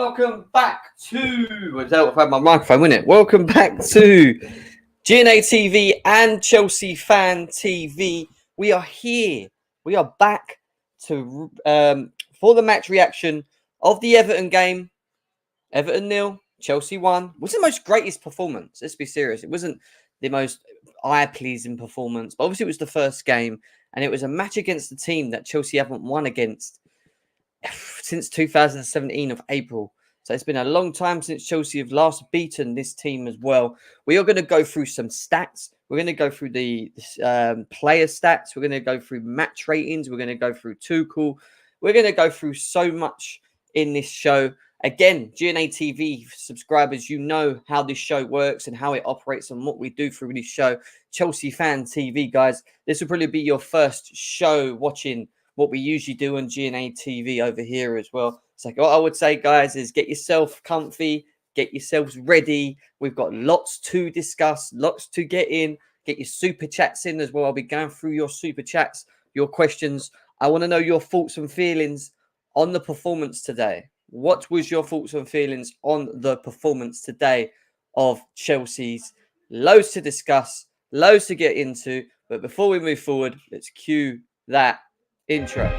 welcome back to... I've had my microphone, isn't it? Welcome back to GNA TV and Chelsea Fan TV. We are here. We are back to for the match reaction of the Everton game. Everton 0, Chelsea 1. It wasn't the most greatest performance. Let's be serious. It wasn't the most eye-pleasing performance. But obviously, it was the first game. And it was a match against the team that Chelsea haven't won against since 2017 of April. So it's been a long time since Chelsea have last beaten this team as well. We are going to go through some stats. We're going to go through the player stats. We're going to go through match ratings. We're going to go through Tuchel. We're going to go through so much in this show. Again, GNA TV subscribers, you know how this show works and how it operates and what we do through this show. Chelsea Fan TV, guys, this will probably be your first show watching what we usually do on GNA TV over here as well. So what I would say, guys, is get yourself comfy, get yourselves ready. We've got lots to discuss, lots to get in. Get your super chats in as well. I'll be going through your super chats, your questions. I want to know your thoughts and feelings on the performance today. What was your thoughts and feelings on the performance today of Chelsea's? Loads to discuss, loads to get into. But before we move forward, let's cue that intro.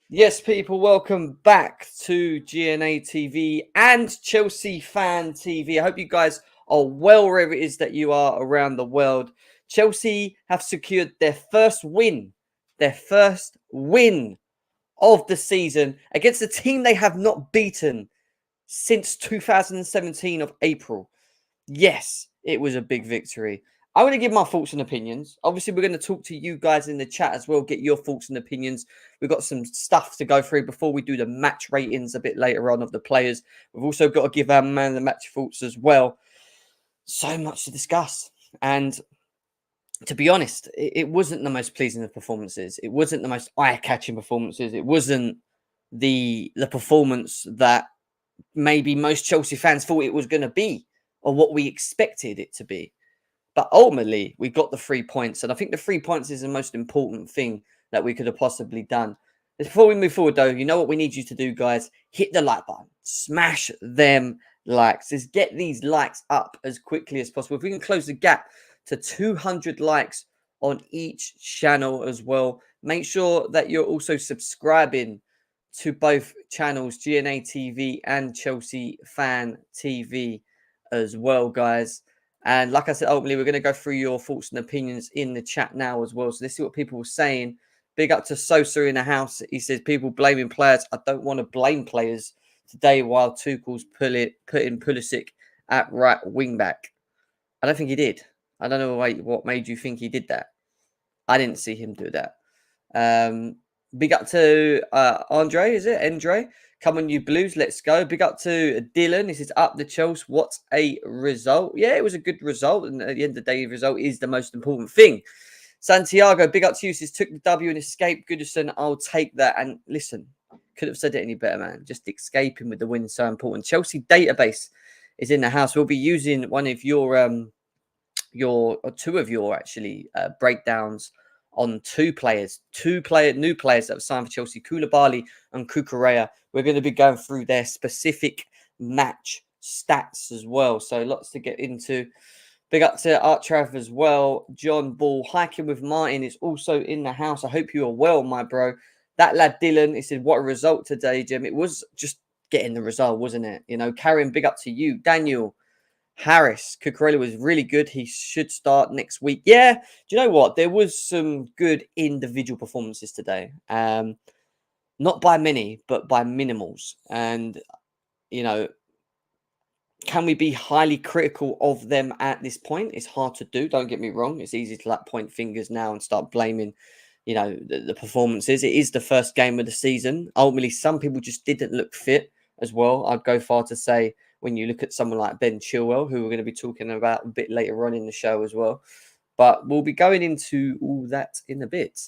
Yes, people, welcome back to GNA TV and Chelsea Fan TV. I hope you guys are well wherever it is that you are around the world. Chelsea have secured their first win of the season against a team they have not beaten since 2017 of April. Yes, it was a big victory. I'm going to give my thoughts and opinions. Obviously, we're going to talk to you guys in the chat as well, get your thoughts and opinions. We've got some stuff to go through before we do the match ratings a bit later on of the players. We've also got to give our man the match thoughts as well. So much to discuss. And to be honest, it wasn't the most pleasing of performances. It wasn't the most eye-catching performances. It wasn't the performance that maybe most Chelsea fans thought it was going to be or what we expected it to be. But ultimately, we got the 3 points. And I think the 3 points is the most important thing that we could have possibly done. Before we move forward, though, you know what we need you to do, guys? Hit the like button. Smash them likes. Just get these likes up as quickly as possible. If we can close the gap to 200 likes on each channel as well. Make sure that you're also subscribing to both channels, GNA TV and Chelsea Fan TV as well, guys. And like I said, ultimately, we're going to go through your thoughts and opinions in the chat now as well. So let's see what people were saying. Big up to Sosa in the house. He says, people blaming players. I don't want to blame players today while Tuchel's putting Pulisic at right wing back. I don't think he did. I don't know what made you think he did that. I didn't see him do that. Big up to Andre, is it? Andre. Come on, you Blues. Let's go. Big up to Dylan. This is up the Chelsea. What a result. Yeah, it was a good result. And at the end of the day, the result is the most important thing. Santiago, big up to you. Says, took the W and escaped. Goodison, I'll take that. And listen, could have said it any better, man. Just escaping with the win is so important. Chelsea database is in the house. We'll be using one of your two of your actually breakdowns on new players that have signed for Chelsea, Koulibaly and Cucurella. We're going to be going through their specific match stats as well. So lots to get into. Big up to Artrav as well. John Ball, hiking with Martin is also in the house. I hope you are well, my bro. That lad Dylan, he said, what a result today, Jim. It was just getting the result, wasn't it? You know, Karen, big up to you. Daniel Harris, Cucurella was really good. He should start next week. Yeah, do you know what? There was some good individual performances today. Not by many, but by minimals. And, you know, can we be highly critical of them at this point? It's hard to do. Don't get me wrong. It's easy to point fingers now and start blaming, you know, the performances. It is the first game of the season. Ultimately, some people just didn't look fit as well. I'd go far to say, when you look at someone like Ben Chilwell, who we're going to be talking about a bit later on in the show as well. But we'll be going into all that in a bit.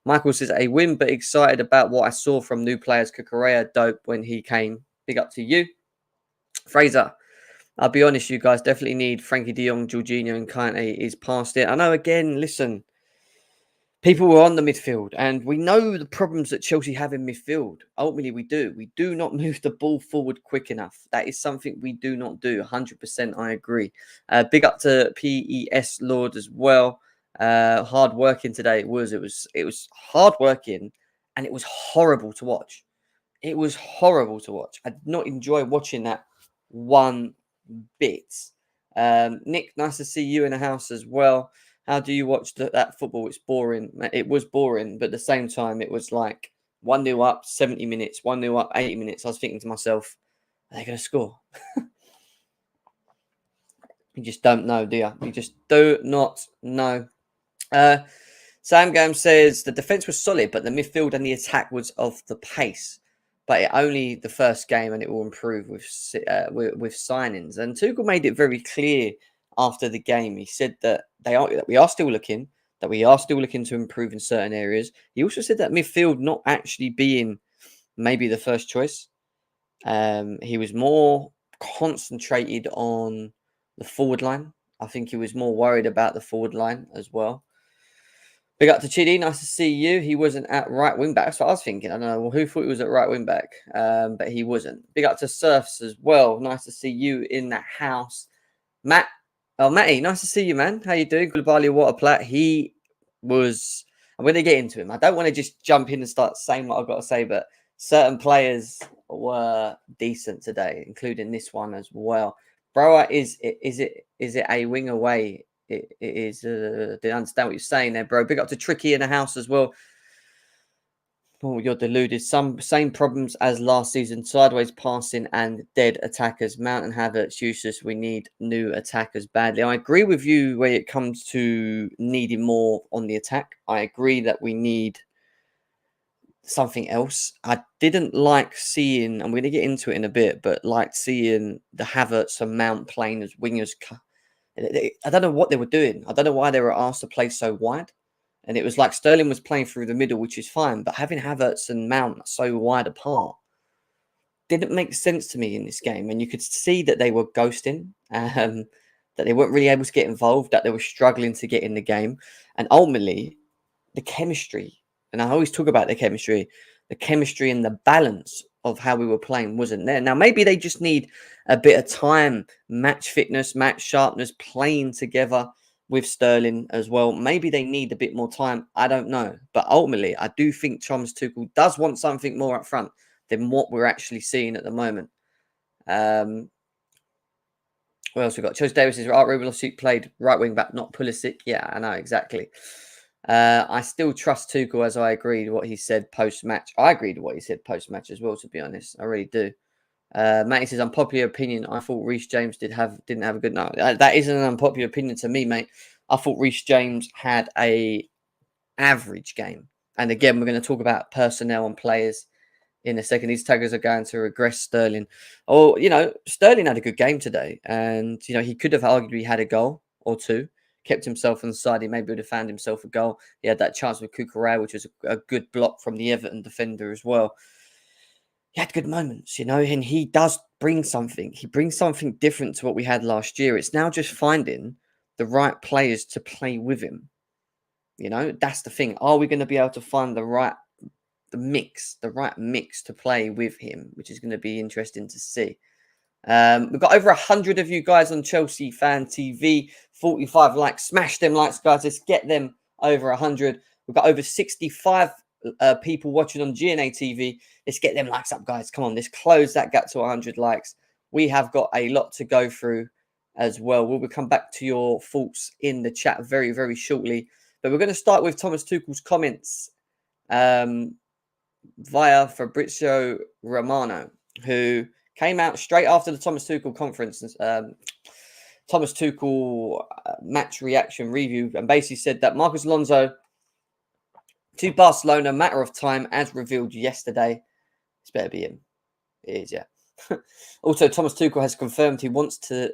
Michael says, a win, but excited about what I saw from new players. Cucurella, dope when he came. Big up to you. Fraser, I'll be honest, you guys definitely need Frankie de Jong, Jorginho, and Kante is past it. I know, again, listen, people were on the midfield, and we know the problems that Chelsea have in midfield. Ultimately, we do. We do not move the ball forward quick enough. That is something we do not do. 100%, I agree. Big up to PES Lord as well. Hard working today. It was hard working, and it was horrible to watch. It was horrible to watch. I did not enjoy watching that one bit. Nick, nice to see you in the house as well. How do you watch that football? It's boring. It was boring, but at the same time, it was like 1-0 up, 70 minutes, 1-0 up, 80 minutes. I was thinking to myself, are they going to score? You just don't know, do you? You just do not know. Sam Gam says the defence was solid, but the midfield and the attack was of the pace. But it only the first game, and it will improve with signings. And Tuchel made it very clear after the game. He said that we are still looking to improve in certain areas. He also said that midfield not actually being maybe the first choice. He was more concentrated on the forward line. I think he was more worried about the forward line as well. Big up to Chidi. Nice to see you. He wasn't at right wing back. That's what I was thinking. I don't know who thought he was at right wing back, but he wasn't. Big up to Surfs as well. Nice to see you in the house. Matt. Oh, Matty. Nice to see you, man. How you doing? Gulabali Waterplat. He was... I'm going to get into him. I don't want to just jump in and start saying what I've got to say, but certain players were decent today, including this one as well. Bro, is it a wing away? It is. Didn't understand what you're saying there, bro. Big up to Tricky in the house as well. Oh, you're deluded. Same problems as last season. Sideways passing and dead attackers. Mount and Havertz useless. We need new attackers badly. I agree with you when it comes to needing more on the attack. I agree that we need something else. I didn't like seeing, I'm going to get into it in a bit, but like seeing the Havertz and Mount playing as wingers. I don't know what they were doing. I don't know why they were asked to play so wide. And it was like Sterling was playing through the middle, which is fine. But having Havertz and Mount so wide apart didn't make sense to me in this game. And you could see that they were ghosting, that they weren't really able to get involved, that they were struggling to get in the game. And ultimately, the chemistry, and I always talk about the chemistry and the balance of how we were playing wasn't there. Now, maybe they just need a bit of time, match fitness, match sharpness, playing together with Sterling as well. Maybe they need a bit more time. I don't know. But ultimately, I do think Thomas Tuchel does want something more up front than what we're actually seeing at the moment. What else we got? Chose Davis says, Art Ruben played right wing back, not Pulisic. Yeah, I know, exactly. I still trust Tuchel, as I agreed what he said post-match. I agreed with what he said post-match as well, to be honest. I really do. Matty says, unpopular opinion. I thought Reese James didn't have a good night. That isn't an unpopular opinion to me, mate. I thought Reese James had a average game. And again, we're going to talk about personnel and players in a second. These taggers are going to regress Sterling. Oh, Sterling had a good game today. And, he could have arguably had a goal or two. Kept himself on the side. He maybe would have found himself a goal. He had that chance with Cucurella, which was a good block from the Everton defender as well. He had good moments, and he does bring something. He brings something different to what we had last year. It's now just finding the right players to play with him. That's the thing. Are we going to be able to find the right mix to play with him, which is going to be interesting to see. We've got over 100 of you guys on Chelsea Fan TV, 45 likes. Smash them likes, guys. Let's get them over 100. We've got over 65 people watching on GNA TV. Let's get them likes up, guys. Come on, let's close that gap to 100 likes. We have got a lot to go through as well. We'll come back to your thoughts in the chat very, very shortly. But we're going to start with Thomas Tuchel's comments via Fabrizio Romano, who came out straight after the Thomas Tuchel conference, Thomas Tuchel match reaction review, and basically said that Marcos Alonso to Barcelona, matter of time, as revealed yesterday. It's better be him. It is, yeah. Also, Thomas Tuchel has confirmed he wants to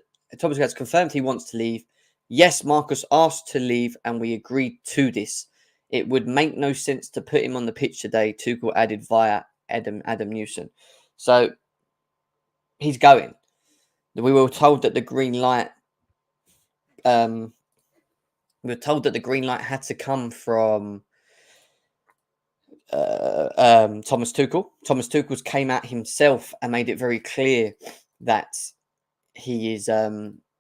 leave. Yes, Marcus asked to leave, and we agreed to this. It would make no sense to put him on the pitch today, Tuchel added via Adam Newson. So, he's going. We were told that the green light. We were told that the green light had to come from Thomas Tuchel. Thomas Tuchel came out himself and made it very clear that he is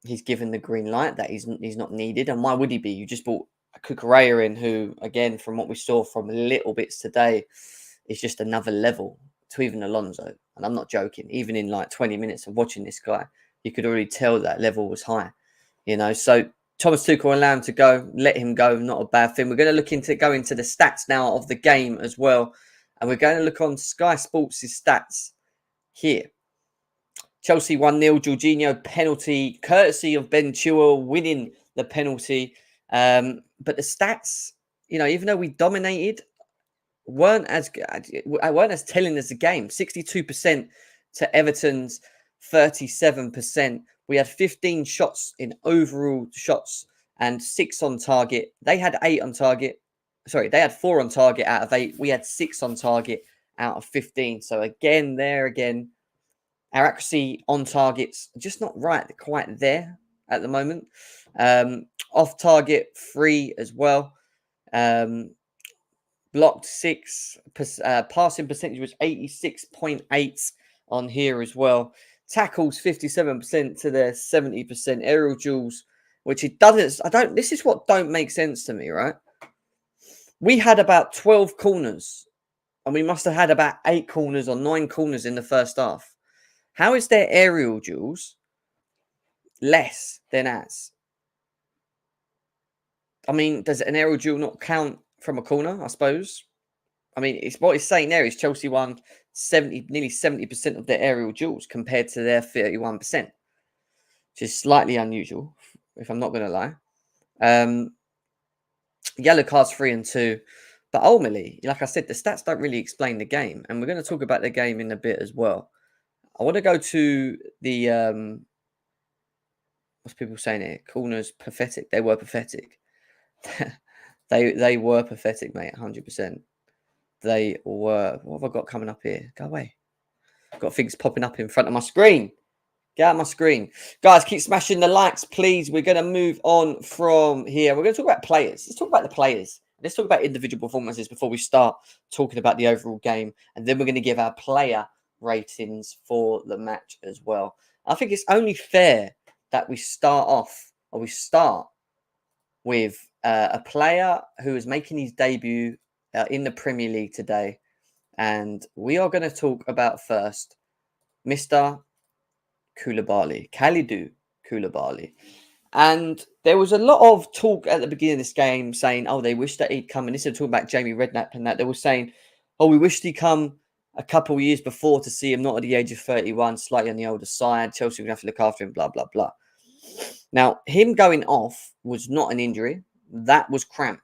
he's given the green light, that he's not needed. And why would he be? You just bought a Cucurella in, who, again, from what we saw from little bits today, is just another level to even Alonso. And I'm not joking. Even in like 20 minutes of watching this guy, you could already tell that level was high. So Thomas Tuchel allowed him to go, let him go, not a bad thing. We're going to go into the stats now of the game as well. And we're going to look on Sky Sports' stats here. Chelsea 1-0, Jorginho penalty, courtesy of Ben Chilwell winning the penalty. But the stats, even though we dominated, weren't as telling as the game. 62% to Everton's 37%. We had 15 shots in overall shots and 6 on target. They had 8 on target. Sorry, they had 4 on target out of 8. We had 6 on target out of 15. So again, our accuracy on targets just not quite there at the moment. Off target 3 as well. Blocked 6. Passing percentage was 86.8 on here as well. Tackles 57% to their 70%. Aerial duels, which it doesn't. This is what don't make sense to me, right? We had about 12 corners, and we must have had about 8 corners or 9 corners in the first half. How is their aerial duels less than ours? I mean, does an aerial duel not count from a corner, I suppose? I mean, it's what it's saying there is Chelsea won nearly 70% of their aerial duels compared to their 31%, which is slightly unusual, if I'm not going to lie. Yellow cards 3 and 2. But ultimately, like I said, the stats don't really explain the game. And we're going to talk about the game in a bit as well. I want to go to the, what's people saying here? Corners, pathetic. They were pathetic. they were pathetic, mate, 100%. They were. What have I got coming up here? Go away. I've got things popping up in front of my screen. Get out of my screen. Guys, keep smashing the likes, please. We're going to move on from here. We're going to talk about players. Let's talk about the players. Let's talk about individual performances before we start talking about the overall game. And then we're going to give our player ratings for the match as well. I think it's only fair that we start with a player who is making his debut in the Premier League today. And we are going to talk about first Mr. Kalidou Koulibaly. And there was a lot of talk at the beginning of this game saying, oh, they wish that he'd come. And this is talking about Jamie Redknapp and that. They were saying, oh, we wished he'd come a couple of years before to see him, not at the age of 31, slightly on the older side. Chelsea would have to look after him, blah, blah, blah. Now, him going off was not an injury. That was cramp.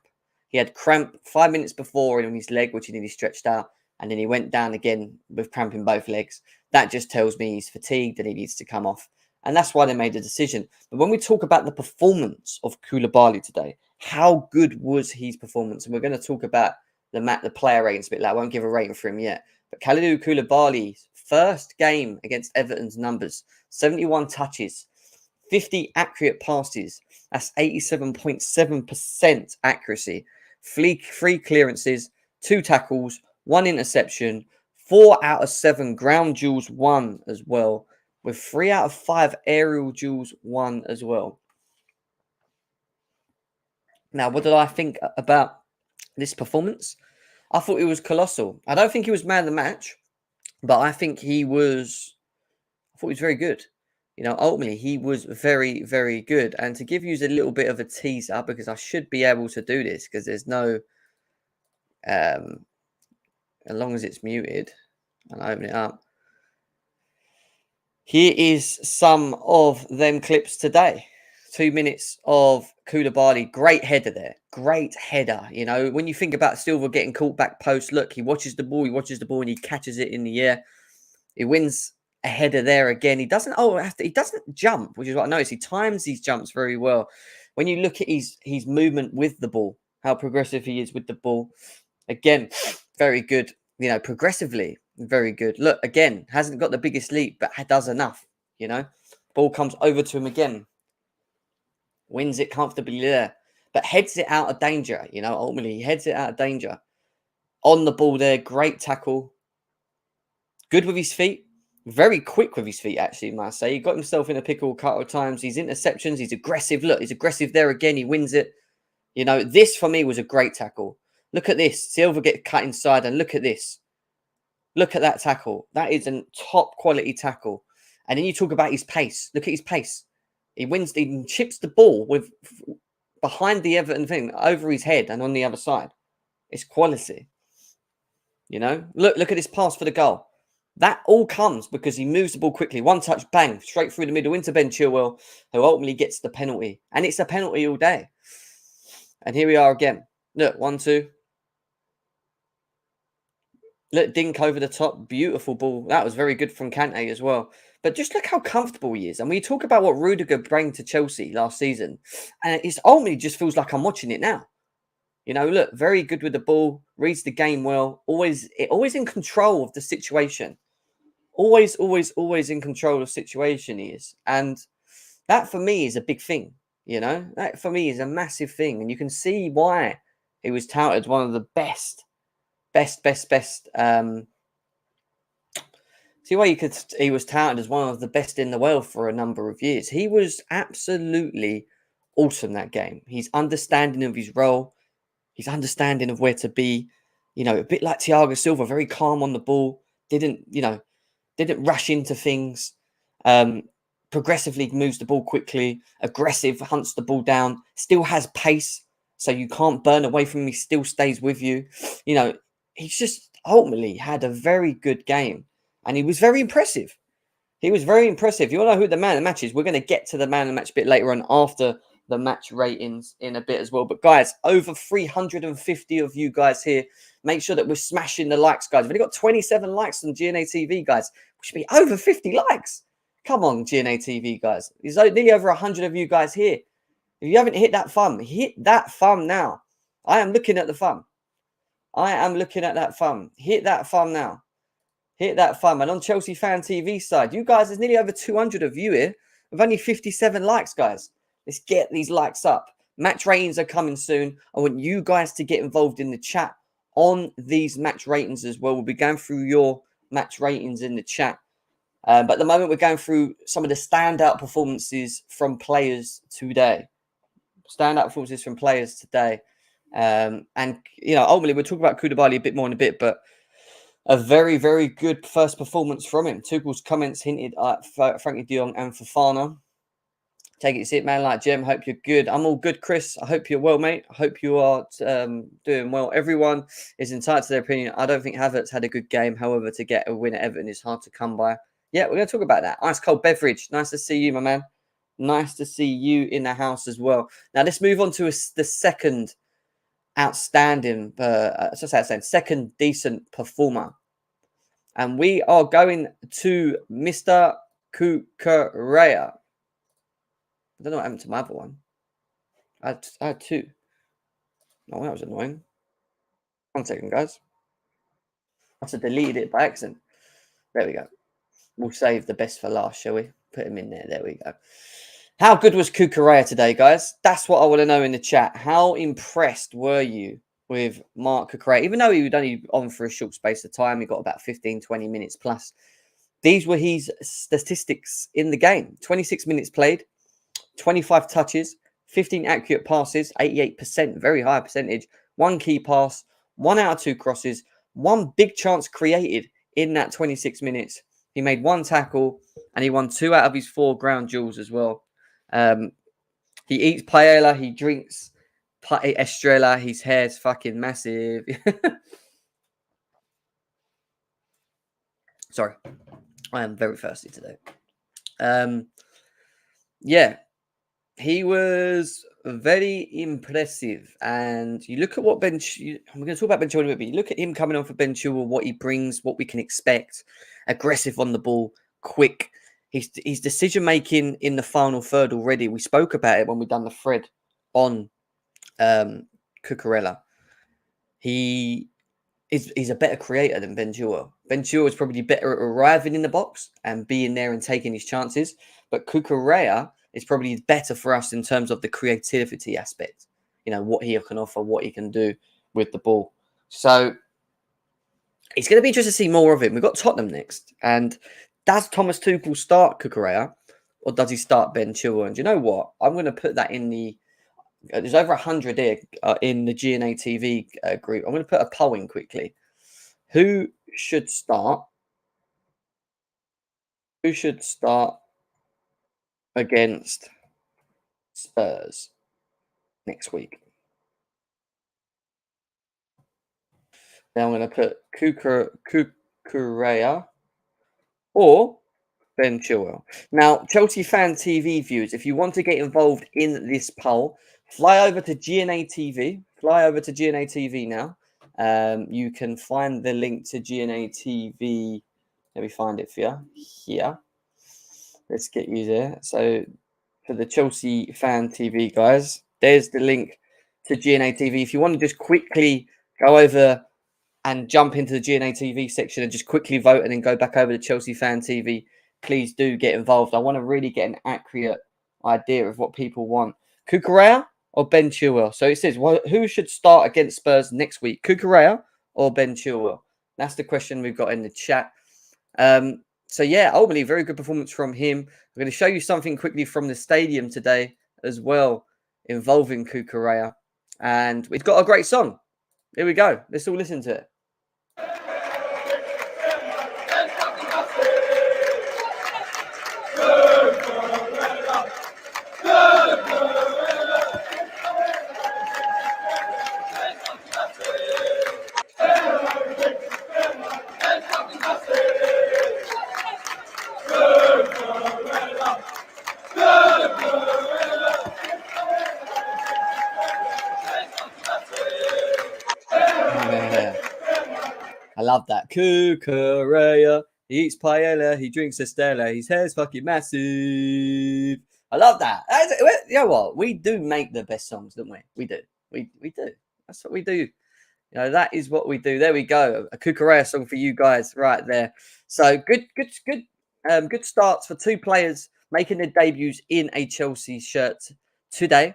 He had cramp 5 minutes before in his leg, which he nearly stretched out. And then he went down again with cramp in both legs. That just tells me he's fatigued and he needs to come off. And that's why they made the decision. But when we talk about the performance of Koulibaly today, how good was his performance? And we're going to talk about the player ratings a bit later. I won't give a rating for him yet. But Kalidou Koulibaly's first game against Everton's numbers, 71 touches, 50 accurate passes. That's 87.7% accuracy. 3 clearances, 2 tackles, 1 interception, 4 out of 7 ground duels won as well, with 3 out of 5 aerial duels won as well. Now, what did I think about this performance? I thought it was colossal. I don't think he was man of the match, but I think he was very good. Ultimately, he was very, very good. And to give you a little bit of a teaser, because I should be able to do this, because there's no, as long as it's muted, and I open it up. Here is some of them clips today. 2 minutes of Koulibaly. Great header there. Great header. When you think about Silva getting caught back post, look, he watches the ball, and he catches it in the air. He wins a header there again. He doesn't jump, which is what I noticed. He times these jumps very well. When you look at his movement with the ball, how progressive he is with the ball. Again, very good. Progressively, very good. Look, again, hasn't got the biggest leap, but does enough, Ball comes over to him again. Wins it comfortably there. But heads it out of danger. Ultimately, he heads it out of danger. On the ball there. Great tackle. Good with his feet. Very quick with his feet, actually, must say. He got himself in a pickle a couple of times. His interceptions, he's aggressive. Look, he's aggressive there again. He wins it. This for me was a great tackle. Look at this. Silva get cut inside, and look at this. Look at that tackle. That is a top quality tackle. And then you talk about his pace. Look at his pace. He chips the ball with behind the Everton thing, over his head and on the other side. It's quality. Look at this pass for the goal. That all comes because he moves the ball quickly. One touch, bang, straight through the middle into Ben Chilwell, who ultimately gets the penalty. And it's a penalty all day. And here we are again. Look, 1-2. Look, dink over the top. Beautiful ball. That was very good from Kante as well. But just look how comfortable he is. And we talk about what Rudiger brought to Chelsea last season. And it's ultimately just feels like I'm watching it now. Look, very good with the ball. Reads the game well. Always in control of the situation. Always in control of the situation he is. And that for me is a big thing. That for me is a massive thing. And you can see why he was touted one of the best. See why he was touted as one of the best in the world for a number of years. He was absolutely awesome that game. His understanding of his role, his understanding of where to be, a bit like Thiago Silva, very calm on the ball, didn't rush into things, progressively moves the ball quickly, aggressive, hunts the ball down, still has pace, so you can't burn away from him, he still stays with you. He's just ultimately had a very good game. And he was very impressive. You want to know who the man of the match is? We're going to get to the man of the match a bit later on after the match ratings in a bit as well. But guys, over 350 of you guys here. Make sure that we're smashing the likes, guys. We've only got 27 likes on GNA TV, guys. We should be over 50 likes. Come on, GNA TV, guys. There's nearly over 100 of you guys here. If you haven't hit that thumb, hit that thumb now. I am looking at the thumb. Hit that thumb now. Hit that thumb. And on Chelsea Fan TV side, you guys, there's nearly over 200 of you here with only 57 likes, guys. Let's get these likes up. Match ratings are coming soon. I want you guys to get involved in the chat on these match ratings as well. We'll be going through your match ratings in the chat. But at the moment, we're going through some of the standout performances from players today. And, ultimately, we'll talk about Koulibaly a bit more in a bit, but a very, very good first performance from him. Tuchel's comments hinted at Frankie de Jong and Fofana. Take it, see it, man. Like Jem, hope you're good. I'm all good, Chris. I hope you're well, mate. I hope you are doing well. Everyone is entitled to their opinion. I don't think Havertz had a good game. However, to get a win at Everton is hard to come by. Yeah, we're going to talk about that. Ice cold beverage. Nice to see you, my man. Nice to see you in the house as well. Now, let's move on to the second outstanding, second decent performer. And we are going to Mr. Cucurella. I don't know what happened to my other one. I had two. Oh, that was annoying. 1 second, guys. I must have deleted it by accident. There we go. We'll save the best for last, shall we? Put him in there. There we go. How good was Cucurella today, guys? That's what I want to know in the chat. How impressed were you with Marc Cucurella? Even though he was only on for a short space of time, he got about 15, 20 minutes plus. These were his statistics in the game. 26 minutes played, 25 touches, 15 accurate passes, 88%, very high percentage, 1 key pass, 1 out of 2 crosses, 1 big chance created in that 26 minutes. He made 1 tackle and he won 2 out of his 4 ground duels as well. He eats paella, he drinks Estrella, his hair's fucking massive. Sorry, I am very thirsty today. Yeah, he was very impressive. And you look at what we're going to talk about Ben Chilwell in a bit, but you look at him coming on for Ben Chilwell, what he brings, what we can expect. Aggressive on the ball, quick. His decision-making in the final third already. We spoke about it when we done the thread on Cucurella. He's a better creator than Ben Chilwell. Ben Chilwell is probably better at arriving in the box and being there and taking his chances. but Cucurella is probably better for us in terms of the creativity aspect. You know, what he can offer, what he can do with the ball. So it's going to be interesting to see more of him. We've got Tottenham next. And does Thomas Tuchel start Cucurella or does he start Ben Chilwell? And do you know what? I'm going to put that in the... there's over 100 here in the GNA TV group. I'm going to put a poll in quickly. Who should start? Who should start against Spurs next week? Now I'm going to put Cucurella or Ben Chilwell. Now, Chelsea Fan TV viewers, if you want to get involved in this poll, fly over to GNA TV. Fly over to GNA TV now. You can find the link to GNA TV. Let me find it for you here. Let's get you there. So, for the Chelsea Fan TV guys, there's the link to GNA TV. If you want to just quickly go over and jump into the GNA TV section and just quickly vote and then go back over to Chelsea Fan TV, please do get involved. I want to really get an accurate idea of what people want. Cucurella or Ben Chilwell? So it says, well, who should start against Spurs next week? Cucurella or Ben Chilwell? That's the question we've got in the chat. So yeah, ultimately, very good performance from him. I'm going to show you something quickly from the stadium today as well, involving Cucurella. And we've got a great song. Here we go. Let's all listen to it. I love that. Cucurella, he eats paella, he drinks Estella, his hair's fucking massive. I love that. You know what? We do make the best songs, don't we? We do. We do. That's what we do. You know, that is what we do. There we go. A Cucurella song for you guys right there. So good starts for two players making their debuts in a Chelsea shirt today.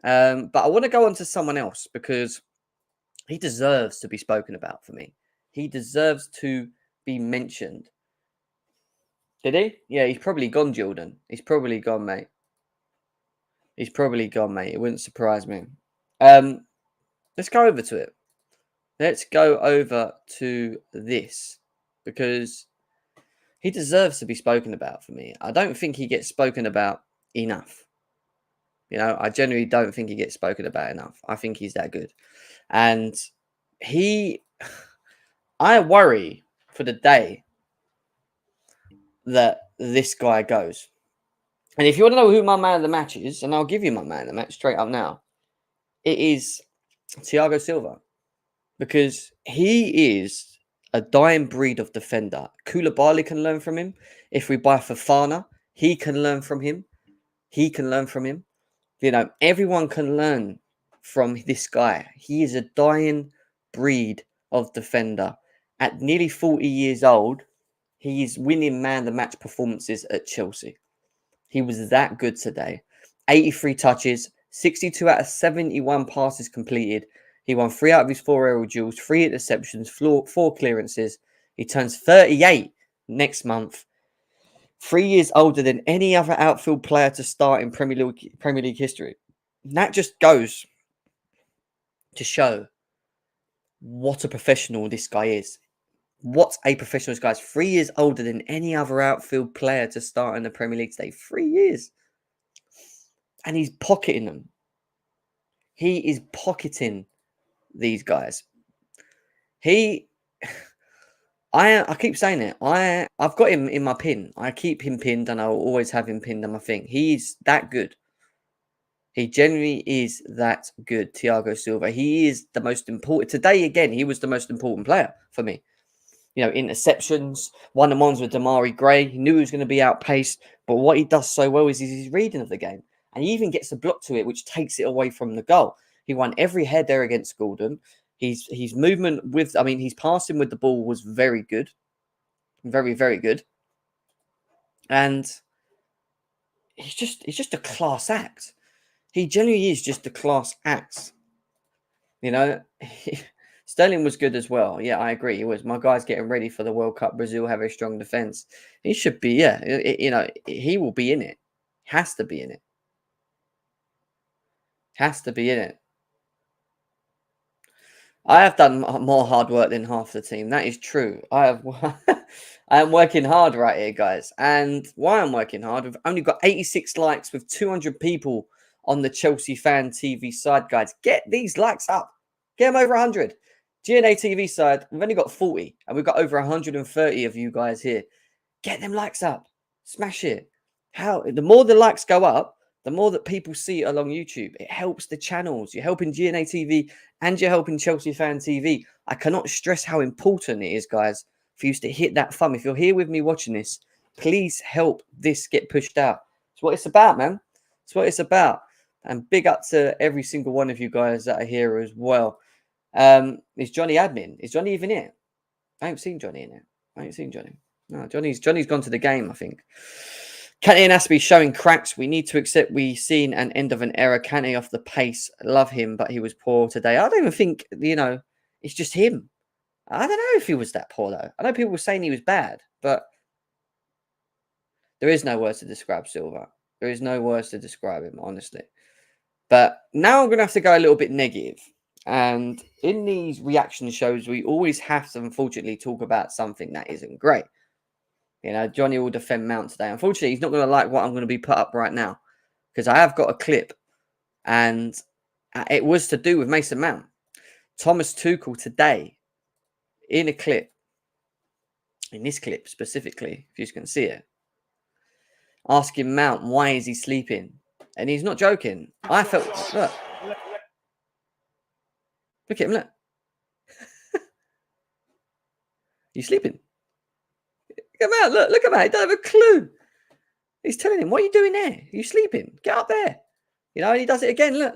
But I want to go on to someone else because he deserves to be spoken about for me. He deserves to be mentioned. Did he? Yeah, he's probably gone, Jordan. He's probably gone, mate. He's probably gone, mate. It wouldn't surprise me. Let's go over to it. Let's go over to this because he deserves to be spoken about for me. I don't think he gets spoken about enough. You know, I generally don't think he gets spoken about enough. I think he's that good. And I worry for the day that this guy goes. And if you want to know who my man of the match is, and I'll give you my man of the match straight up now, it is Thiago Silva. Because he is a dying breed of defender. Koulibaly can learn from him. If we buy Fofana, he can learn from him. He can learn from him. You know, everyone can learn from this guy. He is a dying breed of defender. At nearly 40 years old, he is winning man of the match performances at Chelsea. He was that good today. 83 touches, 62 out of 71 passes completed. He won 3 out of his 4 aerial duels, 3 interceptions, 4 clearances. He turns 38 next month. 3 years older than any other outfield player to start in Premier League history. And that just goes to show what a professional this guy is. What a professional this guy is. 3 years older than any other outfield player to start in the Premier League today. 3 years. And he's pocketing them. He is pocketing these guys. I keep saying it. I've got him in my pin. I keep him pinned and I'll always have him pinned on my thing. He's that good. He genuinely is that good, Thiago Silva. He is the most important. Today, again, he was the most important player for me. You know, interceptions, one-on-ones with Damari Gray. He knew he was going to be outpaced. But what he does so well is his reading of the game. And he even gets a block to it, which takes it away from the goal. He won every header against Gordon. His movement with, his passing with the ball was very good. Very, very good. And he's just a class act. He genuinely is just a class act. You know, Sterling was good as well. Yeah, I agree. He was. My guy's getting ready for the World Cup. Brazil have a strong defense. He should be. Yeah, he will be in it. Has to be in it. Has to be in it. I have done more hard work than half the team. That is true. I have. I am working hard right here, guys. And why I'm working hard, we've only got 86 likes with 200 people on the Chelsea Fan TV side, guys. Get these likes up. Get them over 100. GNA TV side, we've only got 40. And we've got over 130 of you guys here. Get them likes up. Smash it. The more the likes go up, the more that people see it along YouTube. It helps the channels. You're helping GNA TV and you're helping Chelsea Fan TV. I cannot stress how important it is, guys, for you to hit that thumb. If you're here with me watching this, please help this get pushed out. It's what it's about, man. It's what it's about. And big up to every single one of you guys that are here as well. Is Johnny admin? Is Johnny even here? I haven't seen Johnny in it. I ain't seen Johnny. No, Johnny's gone to the game, I think. Kante and Aspie showing cracks. We need to accept we seen an end of an era. Kante off the pace. Love him, but he was poor today. I don't even think, it's just him. I don't know if he was that poor, though. I know people were saying he was bad, but there is no words to describe Silva. There is no words to describe him, honestly. But now I'm going to have to go a little bit negative. And in these reaction shows, we always have to, unfortunately, talk about something that isn't great. Johnny will defend Mount today. Unfortunately, he's not going to like what I'm going to be put up right now because I have got a clip and it was to do with Mason Mount. Thomas Tuchel today in a clip, in this clip specifically, if you can see it, asking Mount why is he sleeping. And he's not joking. I felt, look at him, look. You sleeping? Look at Mount, look at Mount. He doesn't have a clue. He's telling him, what are you doing there? Are you sleeping? Get up there. And he does it again, look.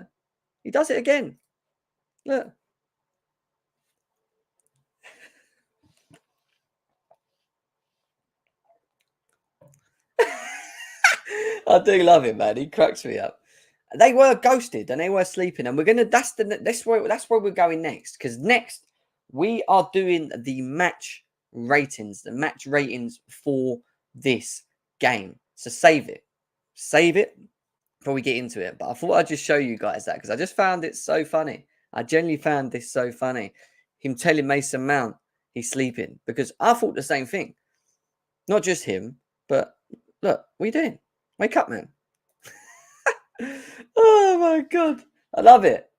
He does it again. Look. I do love him, man. He cracks me up. They were ghosted and they were sleeping, and we're gonna. That's where we're going next. Because next we are doing the match ratings, for this game. So save it before we get into it. But I thought I'd just show you guys that because I just found it so funny. I genuinely found this so funny. Him telling Mason Mount he's sleeping because I thought the same thing. Not just him, but look, what are you doing? Wake up, man. Oh my God. I love it.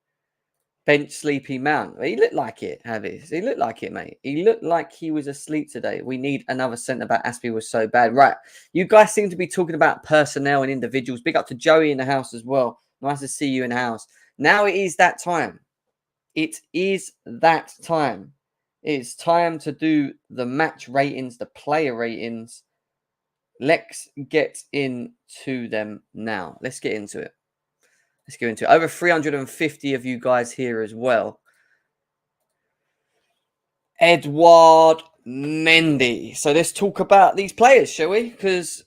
Bench sleepy Mount. He looked like it, Havis. He looked like it, mate. He looked like he was asleep today. We need another centre-back. Aspie was so bad. Right. You guys seem to be talking about personnel and individuals. Big up to Joey in the house as well. Nice to see you in the house. Now it is that time. It is that time. It's time to do the match ratings, the player ratings. Let's get into them now. Let's get into it. Let's go into it. Over 350 of you guys here as well. Eduard Mende. So let's talk about these players, shall we? Because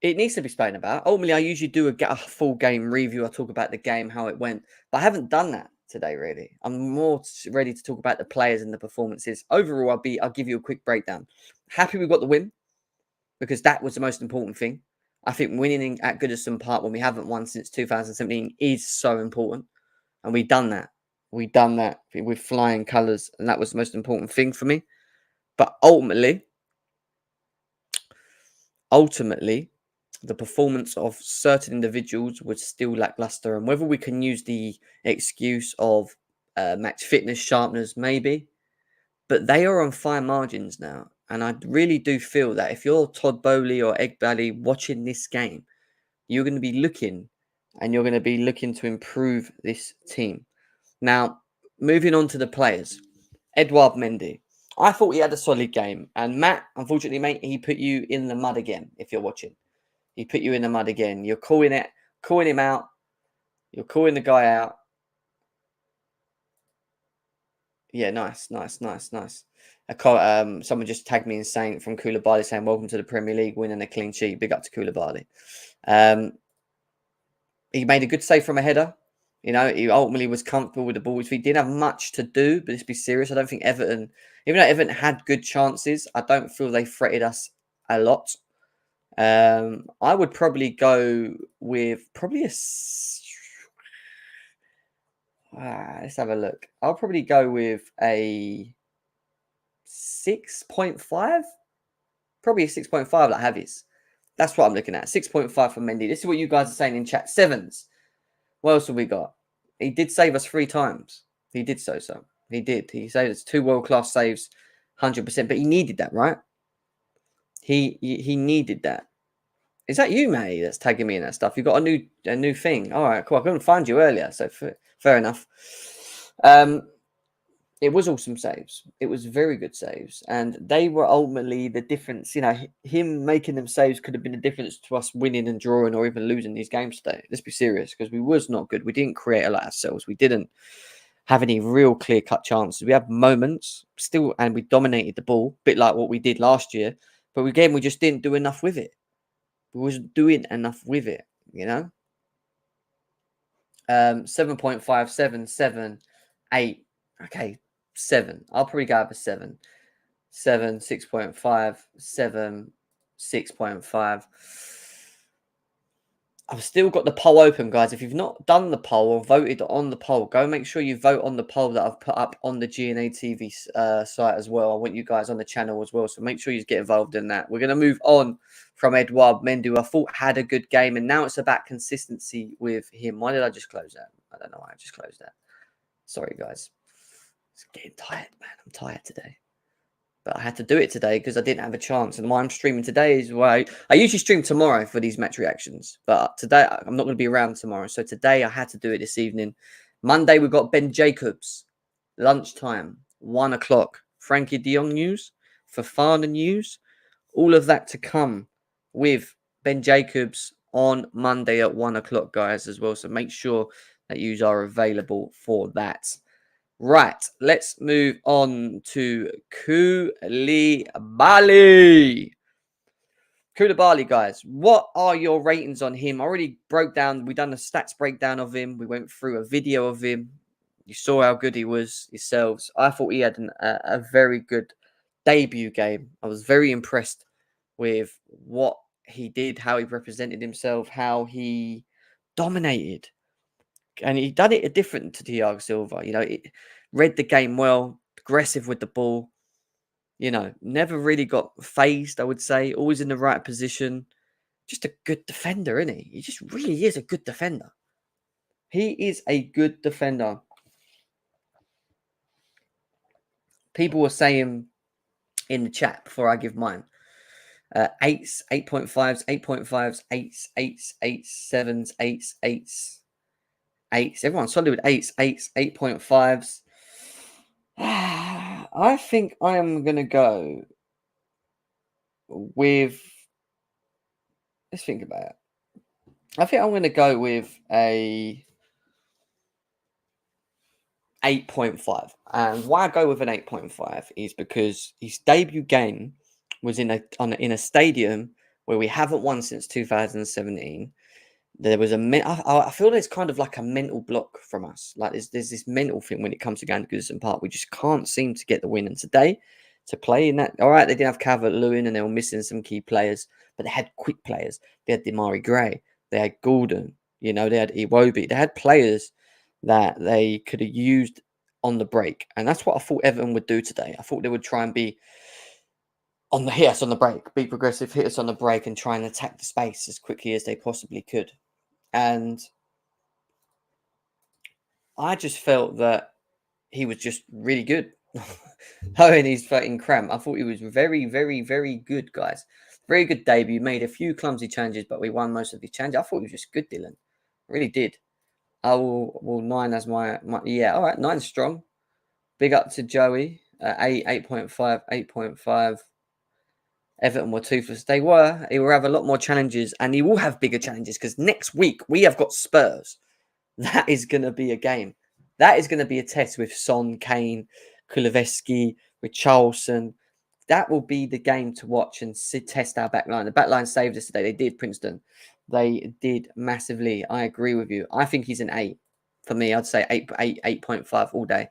it needs to be spoken about. Ultimately, I usually do a full game review. I talk about the game, how it went. But I haven't done that today, really. I'm more ready to talk about the players and the performances. Overall, I'll give you a quick breakdown. Happy we got the win, because that was the most important thing. I think winning at Goodison Park when we haven't won since 2017 is so important. And we've done that. We've done that with flying colours. And that was the most important thing for me. But ultimately, the performance of certain individuals was still lackluster. And whether we can use the excuse of match fitness, sharpness, maybe. But they are on fine margins now. And I really do feel that if you're Todd Bowley or Egbali watching this game, you're going to be looking to improve this team. Now, moving on to the players. Eduard Mende. I thought he had a solid game. And Matt, unfortunately, mate, he put you in the mud again, if you're watching. He put you in the mud again. You're calling him out. You're calling the guy out. Yeah, nice. Someone just tagged me in saying from Koulibaly saying, "Welcome to the Premier League, winning a clean sheet." Big up to Koulibaly. He made a good save from a header. You know, he ultimately was comfortable with the ball, which we didn't have much to do. But let's be serious. I don't think Everton, even though Everton had good chances, I don't feel they threatened us a lot. I would probably go with probably let's have a look. I'll probably go with a 6.5. Probably a 6.5 like Javi's. That's what I'm looking at. 6.5 for Mendy. This is what you guys are saying in chat. Sevens. What else have we got? He did save us 3 times. He did so. He did. He saved us 2 world-class saves, 100%. But he needed that, right? He needed that. Is that you, Matty, that's tagging me in that stuff? You got a new thing. All right, cool. I couldn't find you earlier, so fair enough. It was awesome saves. It was very good saves. And they were ultimately the difference. You know, him making them saves could have been the difference to us winning and drawing or even losing these games today. Let's be serious, because we was not good. We didn't create a lot ourselves. We didn't have any real clear-cut chances. We had moments still, and we dominated the ball, a bit like what we did last year. But again, we just didn't do enough with it. We wasn't doing enough with it, you know? 7.5, 7, 7, 8. Okay, 7. I'll probably go with a 7. 7, 6.5, 7, 6.5. I've still got the poll open, guys. If you've not done the poll or voted on the poll, go make sure you vote on the poll that I've put up on the GNA TV site as well. I want you guys on the channel as well, so make sure you get involved in that. We're going to move on from Eduard Mende, who I thought had a good game, and now it's about consistency with him. Why did I just close that? I don't know why I just closed that. Sorry, guys. It's getting tired, man. I'm tired today. But I had to do it today because I didn't have a chance. And why I'm streaming today is why I usually stream tomorrow for these match reactions. But today, I'm not going to be around tomorrow. So today, I had to do it this evening. Monday, we've got Ben Jacobs. Lunchtime, 1 o'clock. Frankie de Jong news. Fofana news. All of that to come with Ben Jacobs on Monday at 1 o'clock, guys, as well. So make sure that you are available for that. Right, let's move on to Koulibaly. Koulibaly, guys, what are your ratings on him? I already broke down, we done a stats breakdown of him. We went through a video of him. You saw how good he was yourselves. I thought he had a very good debut game. I was very impressed with what he did, how he represented himself, how he dominated. And he done it different to Thiago Silva. You know, read the game well, aggressive with the ball. You know, never really got phased, I would say. Always in the right position. Just a good defender, isn't he? He just really is a good defender. He is a good defender. People were saying in the chat before I give mine. 8s, 8.5s, 8.5s, 8s, 8s, 8s, 7s, 8s, 8s. 8s. Everyone's solid with 8s, 8s, 8.5s. I think I am going to go with... Let's think about it. I think I'm going to go with a 8.5. And why I go with an 8.5 is because his debut game was in a stadium where we haven't won since 2017. There was I feel there's kind of like a mental block from us. Like there's this mental thing when it comes to going to Goodison Park. We just can't seem to get the win. And today, to play in that, all right, they didn't have Calvert-Lewin and they were missing some key players, but they had quick players. They had Demarai Gray. They had Gordon. You know, they had Iwobi. They had players that they could have used on the break. And that's what I thought Everton would do today. I thought they would try and be hit us on the break, be progressive, hit us on the break and try and attack the space as quickly as they possibly could. And I just felt that he was just really good. And he's fighting cramp. I thought he was very, very, very good, guys. Very good debut. Made a few clumsy changes, but we won most of the changes. I thought he was just good, Dylan. Really did. I will 9 as my yeah. All right, 9 strong. Big up to Joey. 8.5, 8.5. Everton were toothless. He will have a lot more challenges, and he will have bigger challenges because next week we have got Spurs. That is going to be a game. That is going to be a test with Son, Kane, Kuleveski, Richarlison. That will be the game to watch and test our backline. The backline saved us today. They did, Princeton. They did massively. I agree with you. I think he's an 8. For me, I'd say 8.5 all day.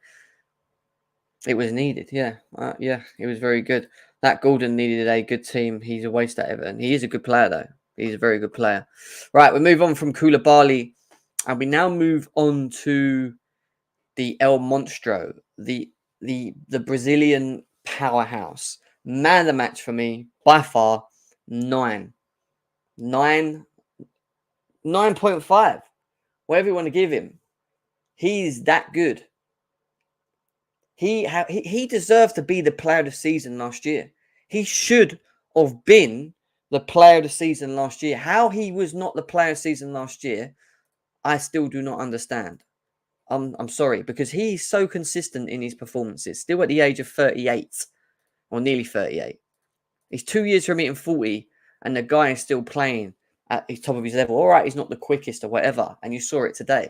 It was needed, yeah. It was very good. That Gordon needed a good team. He's a waste at Everton. He is a good player, though. He's a very good player. Right, we move on from Koulibaly, and we now move on to the El Monstro, the Brazilian powerhouse. Man of the match for me, by far, 9. 9.5. Whatever you want to give him. He's that good. He deserved to be the player of the season last year. He should have been the player of the season last year. How he was not the player of the season last year, I still do not understand. I'm sorry, because he's so consistent in his performances, still at the age of 38, or nearly 38. He's 2 years from hitting 40, and the guy is still playing at the top of his level. All right, he's not the quickest or whatever, and you saw it today.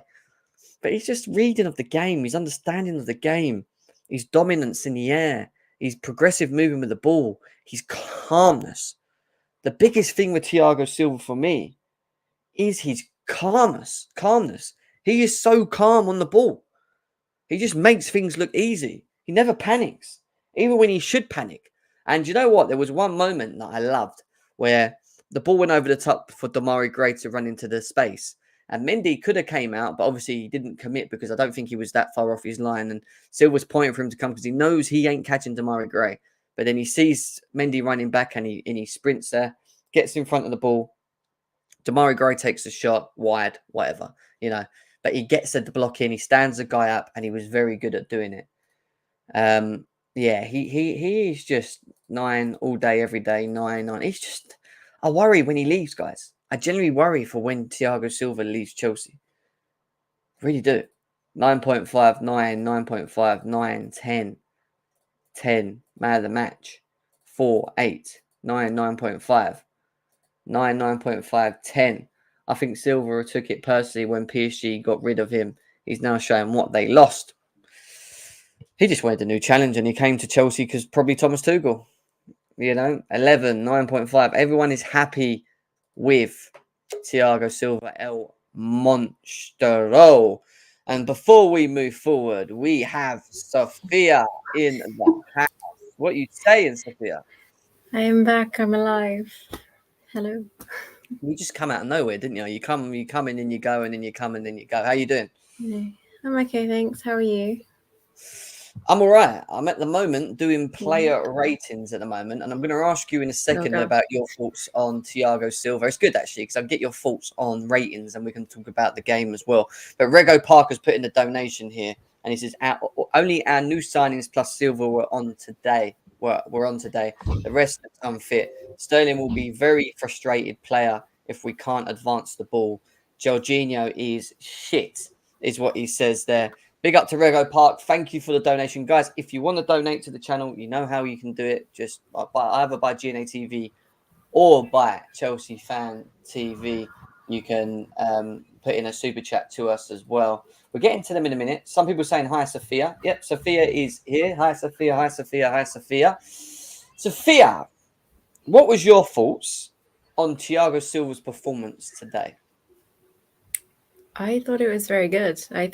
But he's just reading of the game, his understanding of the game, his dominance in the air, his progressive movement with the ball, his calmness. The biggest thing with Thiago Silva for me is his calmness. He is so calm on the ball. He just makes things look easy. He never panics, even when he should panic. And you know what? There was one moment that I loved where the ball went over the top for Demarai Gray to run into the space. And Mendy could have came out, but obviously he didn't commit because I don't think he was that far off his line. And Silva's pointing for him to come because he knows he ain't catching Demarai Gray. But then he sees Mendy running back and he sprints there, gets in front of the ball. Demarai Gray takes a shot wide, whatever, But he gets the block in, he stands the guy up, and he was very good at doing it. He is just 9 all day, every day, 9. He's just, I worry when he leaves, guys. I genuinely worry for when Thiago Silva leaves Chelsea. Really do. 9.5, 9, 9.5, 9, 10, 10, man of the match. 4, 8, 9, 9.5, 9, 9.5, 10. I think Silva took it personally when PSG got rid of him. He's now showing what they lost. He just wanted a new challenge and he came to Chelsea because probably Thomas Tuchel. 11, 9.5. Everyone is happy with Thiago Silva, El Monstro. And before we move forward, we have Sophia in the house. What are you saying, Sophia? I am back. I'm alive. Hello. You just come out of nowhere, didn't you? You come in and you go, and then you come and then you go. How you doing? Yeah, I'm okay, thanks. How are you? I'm all right. I'm at the moment doing player ratings at the moment, and I'm going to ask you in a second about your thoughts on Thiago Silva. It's good, actually, because I'll get your thoughts on ratings, and we can talk about the game as well. But Rego Parker's put in the donation here, and he says, only our new signings plus Silva were on today. We're on today. The rest are unfit. Sterling will be very frustrated player if we can't advance the ball. Jorginho is shit, is what he says there. Big up to Rego Park. Thank you for the donation. Guys, if you want to donate to the channel, you know how you can do it. Just either by GNA TV or by Chelsea Fan TV. You can put in a super chat to us as well. We're getting to them in a minute. Some people saying hi, Sophia. Yep, Sophia is here. Hi, Sophia. Hi, Sophia. Hi, Sophia. Sophia, what was your thoughts on Thiago Silva's performance today? I thought it was very good. I'd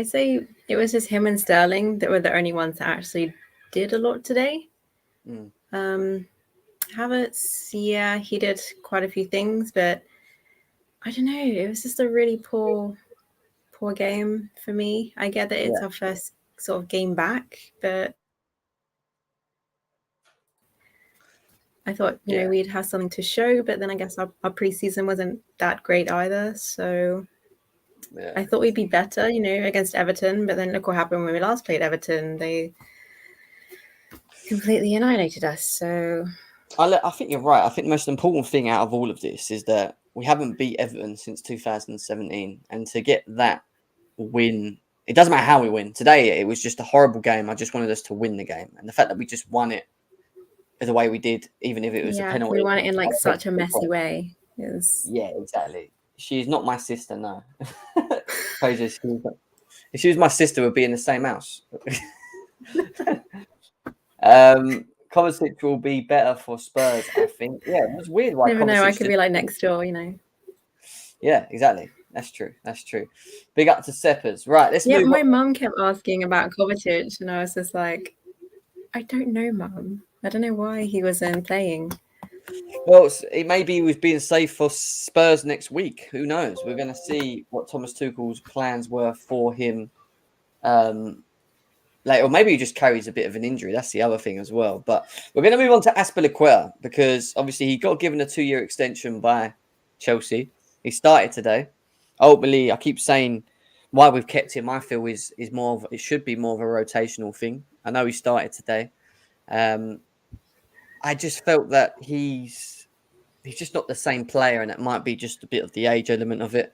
say it was just him and Sterling that were the only ones that actually did a lot today. Havertz, yeah, he did quite a few things, but I don't know. It was just a really poor game for me. I get that it's our first sort of game back, but I thought, we'd have something to show, but then I guess our preseason wasn't that great either. So I thought we'd be better, against Everton. But then look what happened when we last played Everton. They completely annihilated us. So I think you're right. I think the most important thing out of all of this is that we haven't beat Everton since 2017. And to get that win, it doesn't matter how we win. Today, it was just a horrible game. I just wanted us to win the game. And the fact that we just won it the way we did, even if it was a penalty. We won it in such a messy way. Yeah, exactly. She's not my sister, no. If she was my sister, we'd be in the same house. Kovacic will be better for Spurs, I think. Yeah, it was weird why Never know. I Kovacic could be like next door, you know. Yeah, exactly. That's true. That's true. Big up to Seppers. Right, let's Yeah, move my on. mum kept asking about Kovacic, and I was just like, I don't know, Mum. I don't know why he wasn't playing. Well, maybe he was being safe for Spurs next week. Who knows? We're going to see what Thomas Tuchel's plans were for him. Or maybe he just carries a bit of an injury. That's the other thing as well. But we're going to move on to Azpilicueta because obviously he got given a 2-year extension by Chelsea. He started today. Ultimately, I keep saying why we've kept him. I feel is more of it should be more of a rotational thing. I know he started today. I just felt that he's just not the same player, and it might be just a bit of the age element of it.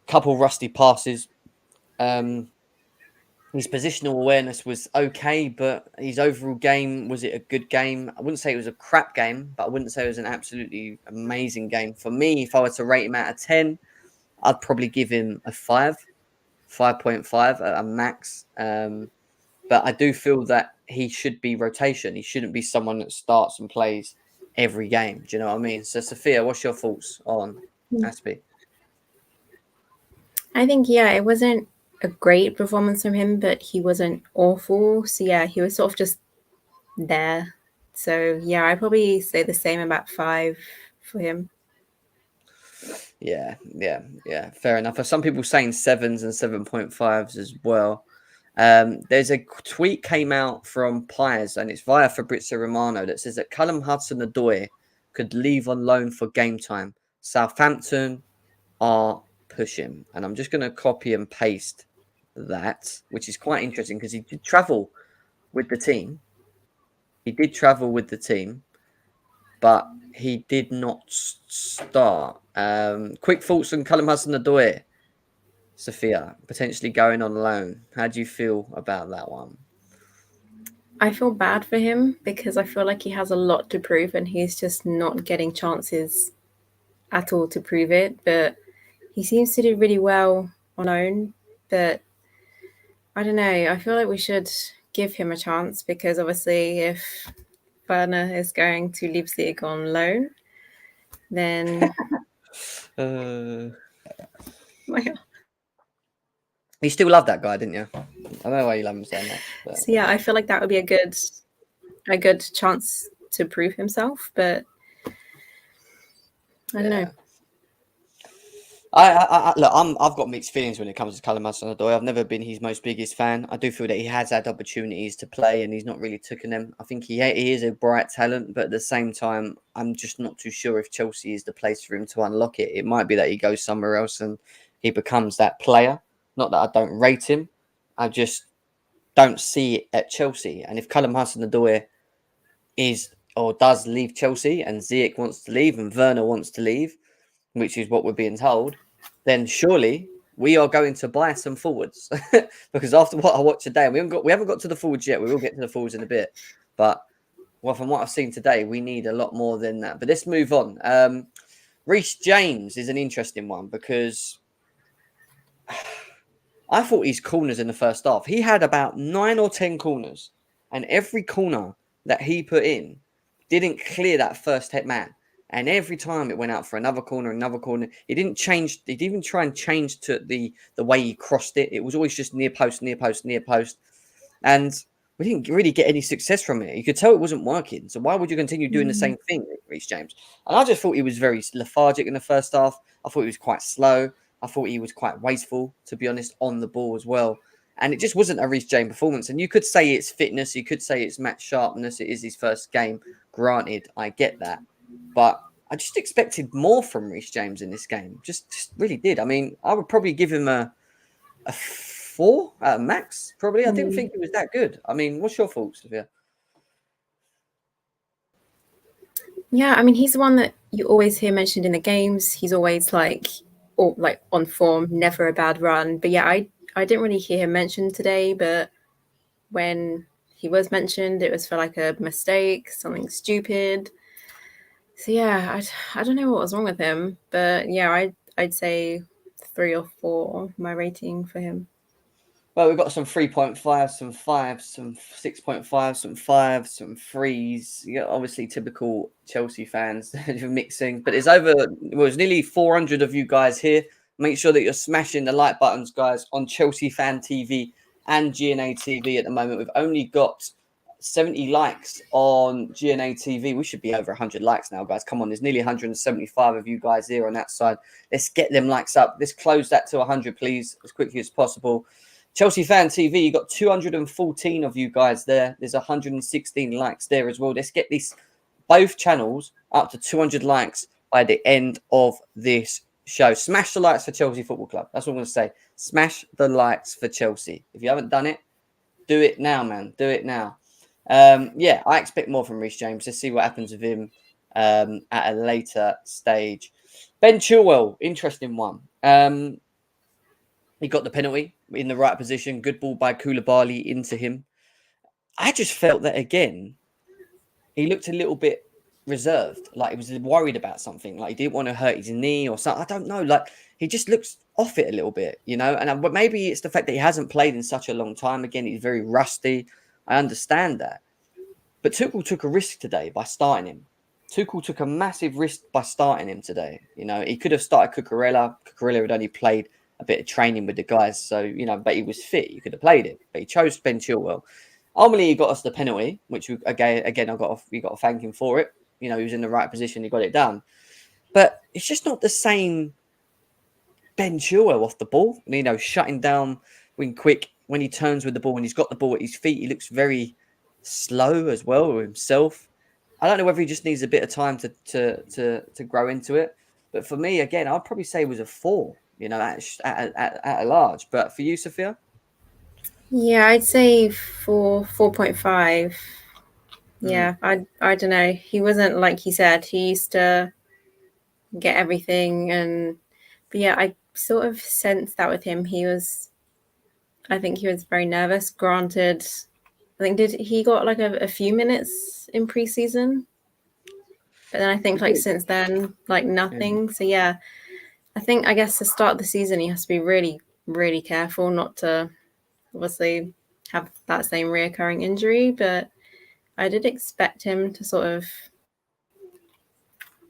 Couple rusty passes. His positional awareness was okay, but his overall game, was it a good game? I wouldn't say it was a crap game, but I wouldn't say it was an absolutely amazing game. For me, if I were to rate him out of 10, I'd probably give him a 5, 5.5 at a max. But I do feel that he should be rotation. He shouldn't be someone that starts and plays every game. Do you know what I mean? So, Sophia, what's your thoughts on Aspie? I think, it wasn't a great performance from him, but he wasn't awful. So, he was sort of just there. So, I'd probably say the same, about 5 for him. Yeah. Fair enough. For some people saying 7s and 7.5s as well. There's a tweet came out from Pies, and it's via Fabrizio Romano, that says that Callum Hudson-Odoi could leave on loan for game time. Southampton are pushing, and I'm just going to copy and paste that, which is quite interesting because he did travel with the team. But he did not start. Quick thoughts on Callum Hudson-Odoi, Sophia, potentially going on loan. How do you feel about that one? I feel bad for him because I feel like he has a lot to prove and he's just not getting chances at all to prove it. But he seems to do really well on loan. But I don't know. I feel like we should give him a chance because obviously if Werner is going to Leipzig on loan, then you still love that guy, didn't you? I don't know why you love him so much. But... So I feel like that would be a good chance to prove himself, but I don't know. Look, I've got mixed feelings when it comes to Callum Hudson-Odoi. I've never been his most biggest fan. I do feel that he has had opportunities to play and he's not really taken them. I think he is a bright talent, but at the same time, I'm just not too sure if Chelsea is the place for him to unlock it. It might be that he goes somewhere else and he becomes that player. Not that I don't rate him. I just don't see it at Chelsea. And if Callum Hudson-Odoi does leave Chelsea and Ziyech wants to leave and Werner wants to leave, which is what we're being told, then surely we are going to buy some forwards. Because after what I watched today, we haven't got to the forwards yet. We will get to the forwards in a bit. But from what I've seen today, we need a lot more than that. But let's move on. Reese James is an interesting one because I thought his corners in the first half, he had about 9 or 10 corners, and every corner that he put in didn't clear that first hit man. And every time it went out for another corner, he didn't change. He didn't even try and change to the way he crossed it. It was always just near post. And we didn't really get any success from it. You could tell it wasn't working. So why would you continue doing the same thing, Reece James? And I just thought he was very lethargic in the first half. I thought he was quite slow. I thought he was quite wasteful, to be honest, on the ball as well. And it just wasn't a Reece James performance. And you could say it's fitness. You could say it's match sharpness. It is his first game. Granted, I get that. But I just expected more from Reece James in this game. Just really did. I mean, I would probably give him a 4 at max, probably. I didn't think it was that good. I mean, what's your thoughts, Sophia? Yeah, I mean, he's the one that you always hear mentioned in the games. He's always like on form, never a bad run. But yeah, I didn't really hear him mentioned today, but when he was mentioned, it was for like a mistake, something stupid. So yeah, I don't know what was wrong with him, but yeah, I'd say 3 or 4 my rating for him. Well, we've got some 3.5, some 5, some 6.5, some 5s, some 3s. Yeah, obviously typical Chelsea fans mixing. But there's nearly 400 of you guys here. Make sure that you're smashing the like buttons, guys, on Chelsea Fan TV and GNA TV at the moment. We've only got 70 likes on GNA TV. We should be over 100 likes now, guys. Come on, there's nearly 175 of you guys here on that side. Let's get them likes up. Let's close that to 100, please, as quickly as possible. Chelsea Fan TV, you got 214 of you guys there. There's 116 likes there as well. Let's get these both channels up to 200 likes by the end of this show. Smash the likes for Chelsea Football Club. That's what I'm going to say. Smash the likes for Chelsea. If you haven't done it, do it now, man. Do it now. Yeah, I expect more from Reese James. Let's see what happens with him at a later stage. Ben Chilwell, interesting one. He got the penalty in the right position. Good ball by Koulibaly into him. I just felt that, again, he looked a little bit reserved. Like he was worried about something. Like he didn't want to hurt his knee or something. I don't know. Like he just looks off it a little bit, you know. And but maybe it's the fact that he hasn't played in such a long time. Again, he's very rusty. I understand that. But Tuchel took a risk today by starting him. Tuchel took a massive risk by starting him today. You know, he could have started Cucurella. Cucurella had only played a bit of training with the guys. So, you know, but he was fit. You could have played it. But he chose Ben Chilwell. Ultimately, he got us the we got to thank him for it. You know, he was in the right position. He got it done. But it's just not the same Ben Chilwell off the ball. You know, shutting down when quick, when he turns with the ball, when he's got the ball at his feet, he looks very slow as well himself. I don't know whether he just needs a bit of time to grow into it. But for me, again, I'd probably say it was a 4, you know, at a large. But for you, Sophia? Yeah, I'd say 4.5. Yeah, I don't know. He wasn't, like he said, he used to get everything. But yeah, I sort of sensed that with him. I think he was very nervous. Granted, I think he got like a few minutes in preseason, but then I think like since then, like nothing. So yeah, I guess to start the season, he has to be really, really careful not to obviously have that same reoccurring injury. But I did expect him to sort of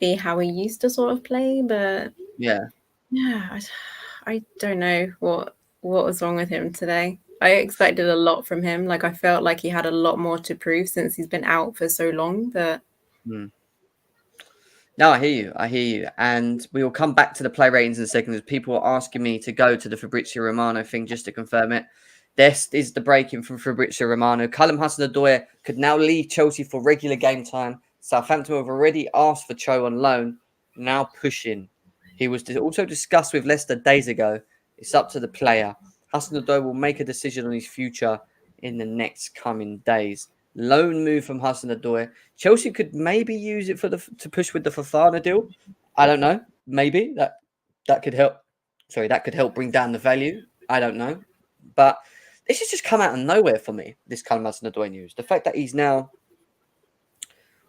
be how he used to sort of play. But yeah, I don't know what was wrong with him today. I expected a lot from him. Like I felt like he had a lot more to prove since he's been out for so long. But no, I hear you. And we will come back to the play ratings in a second. As people are asking me to go to the Fabrizio Romano thing just to confirm it. This is the breaking from Fabrizio Romano. Callum Hudson-Odoi could now leave Chelsea for regular game time. Southampton have already asked for Cho on loan. Now pushing. He was also discussed with Leicester days ago. It's up to the player. Hudson-Odoi will make a decision on his future in the next coming days. Loan move from Hudson-Odoi. Chelsea could maybe use it to push with the Fofana deal. I don't know. Maybe that could help. Sorry, that could help bring down the value. I don't know. But this has just come out of nowhere for me, this Callum Hudson-Odoi news. The fact that he's now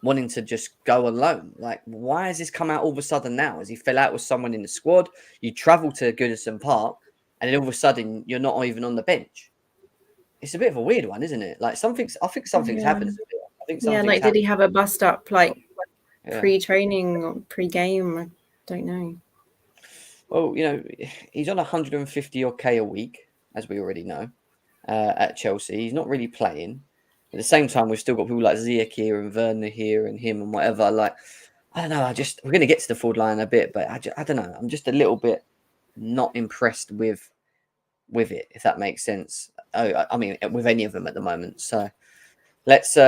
wanting to just go alone. Like, why has this come out all of a sudden now? As he fell out with someone in the squad, you travel to Goodison Park, and then all of a sudden you're not even on the bench. It's a bit of a weird one, isn't it? Like I think something's happened. Did he have a bust up pre-training or pre-game? I don't know. Well, you know, he's on 150 or K a week, as we already know, at Chelsea. He's not really playing. At the same time, we've still got people like Ziyech here and Werner here and him and whatever. Like, I don't know. We're going to get to the forward line a bit, but I don't know. I'm just a little bit not impressed with it, if that makes sense. I mean, with any of them at the moment. So let's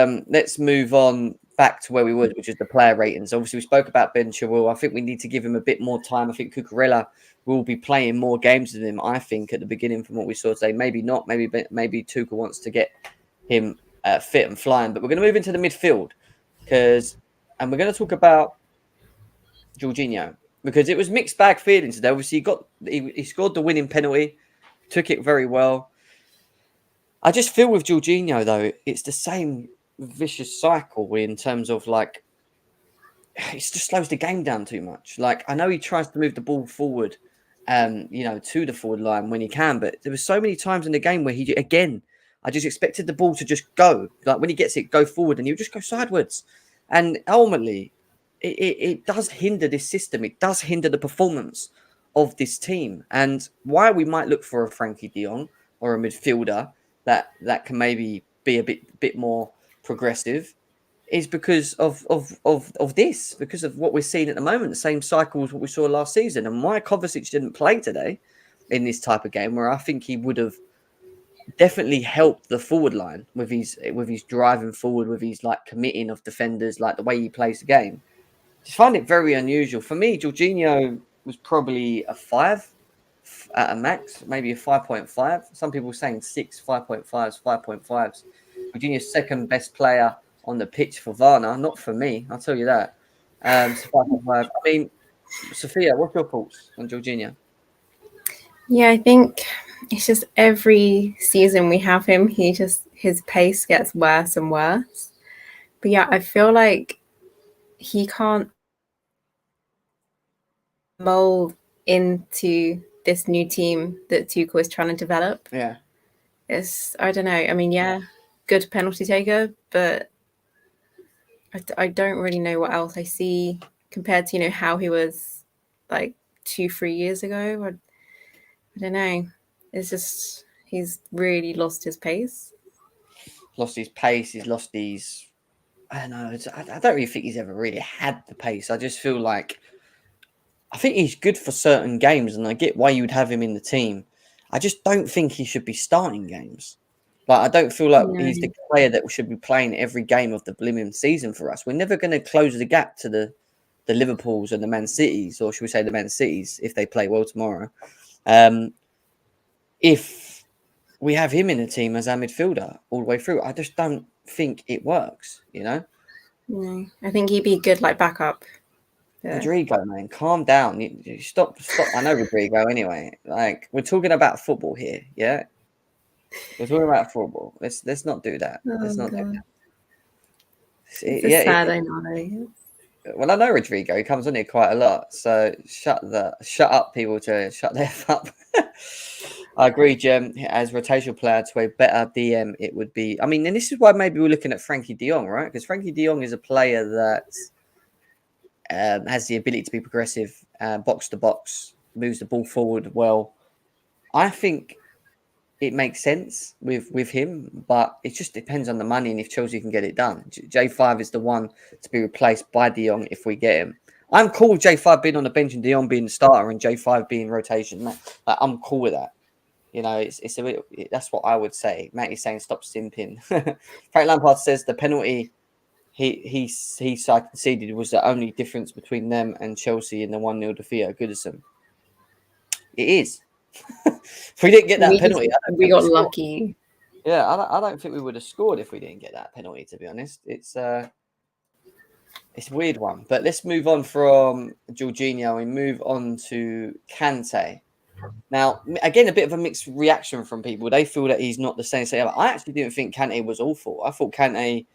move on back to where we were, which is the player ratings. Obviously, we spoke about Ben Chilwell. I think we need to give him a bit more time. I think Cucurella will be playing more games with him, I think, at the beginning from what we saw today. Maybe not. Maybe Tuchel wants to get him fit and flying. But we're going to move into the midfield and we're going to talk about Jorginho, because it was mixed bag feelings today. Obviously, he scored the winning penalty, took it very well. I just feel with Jorginho, though, it's the same vicious cycle in terms of, like, it just slows the game down too much. Like, I know he tries to move the ball forward to the forward line when he can. But there were so many times in the game where I just expected the ball to just go. Like when he gets it, go forward, and he'll just go sideways. And ultimately, it does hinder this system. It does hinder the performance of this team. And why we might look for a Frankie de Jong or a midfielder that can maybe be a bit more progressive is because of this, because of what we're seeing at the moment, the same cycle as what we saw last season. And why Kovacic didn't play today in this type of game, where I think he would have definitely helped the forward line with his driving forward, with his like committing of defenders, like the way he plays the game. Just find it very unusual. For me, Jorginho was probably a 5 at a max, maybe a 5.5. Some people saying 6, 5.5s, 5.5s. Jorginho's second best player on the pitch for Varna, not for me, I'll tell you that. So 5.5. I mean, Sophia, what's your thoughts on Jorginho? Yeah, I think it's just every season we have him, his pace gets worse and worse. But yeah, I feel like he can't mold into this new team that Tuchel is trying to develop. Yeah. I don't know. I mean, yeah, good penalty taker, but I don't really know what else I see compared to, how he was like 2-3 years ago. I don't know. It's just he's really lost his pace. He's lost his... I don't know. I don't really think he's ever really had the pace. I just feel like... I think he's good for certain games, and I get why you would have him in the team. I just don't think he should be starting games. Like, I don't feel like he's the player that should be playing every game of the blimmin' season for us. We're never going to close the gap to the Liverpools and the Man Cities, or should we say the Man Cities, if they play well tomorrow. If we have him in the team as our midfielder all the way through, I just don't think it works, No, I think he'd be good like backup. Yeah. Rodrigo, man, calm down. You stop. I know Rodrigo anyway. Like, we're talking about football here, yeah? We're talking about football. Let's not do that. Let's not do that. It's sad, I know. Well, I know Rodrigo. He comes on here quite a lot. So shut up, people, to shut their up. I agree, Jem. As rotational player to a better DM, it would be. I mean, and this is why maybe we're looking at Frankie de Jong, right? Because Frankie de Jong is a player that has the ability to be progressive, box to box, moves the ball forward well. I think it makes sense with him, but it just depends on the money and if Chelsea can get it done. J5 is the one to be replaced by de Jong if we get him. I'm cool with J5 being on the bench and de Jong being the starter and J5 being rotation. Like, I'm cool with that. It's a bit, that's what I would say. Matty's saying stop simping. Frank Lampard says the penalty he conceded was the only difference between them and Chelsea in the 1-0 defeat at Goodison. It is. If we didn't get that penalty, we got lucky. Yeah, I don't think we would have scored if we didn't get that penalty, to be honest. It's a weird one. But let's move on from Jorginho and move on to Kante. Now, again, a bit of a mixed reaction from people. They feel that he's not the same. I actually didn't think Kante was awful. I thought Kante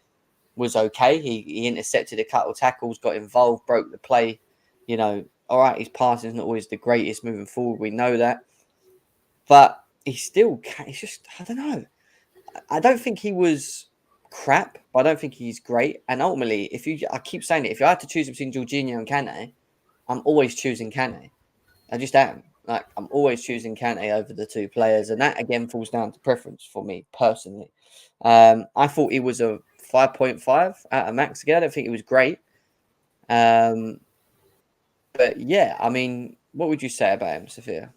was okay. He intercepted a couple of tackles, got involved, broke the play. All right, his passing is not always the greatest moving forward. We know that. But he's just, I don't know. I don't think he was crap, but I don't think he's great. And ultimately, I keep saying it, if I had to choose between Jorginho and Kante, I'm always choosing Kante. I just am. Like, I'm always choosing Kante over the two players. And that, again, falls down to preference for me personally. I thought he was a 5.5 at a max again. I don't think it was great. But yeah, I mean, what would you say about him, Sophia?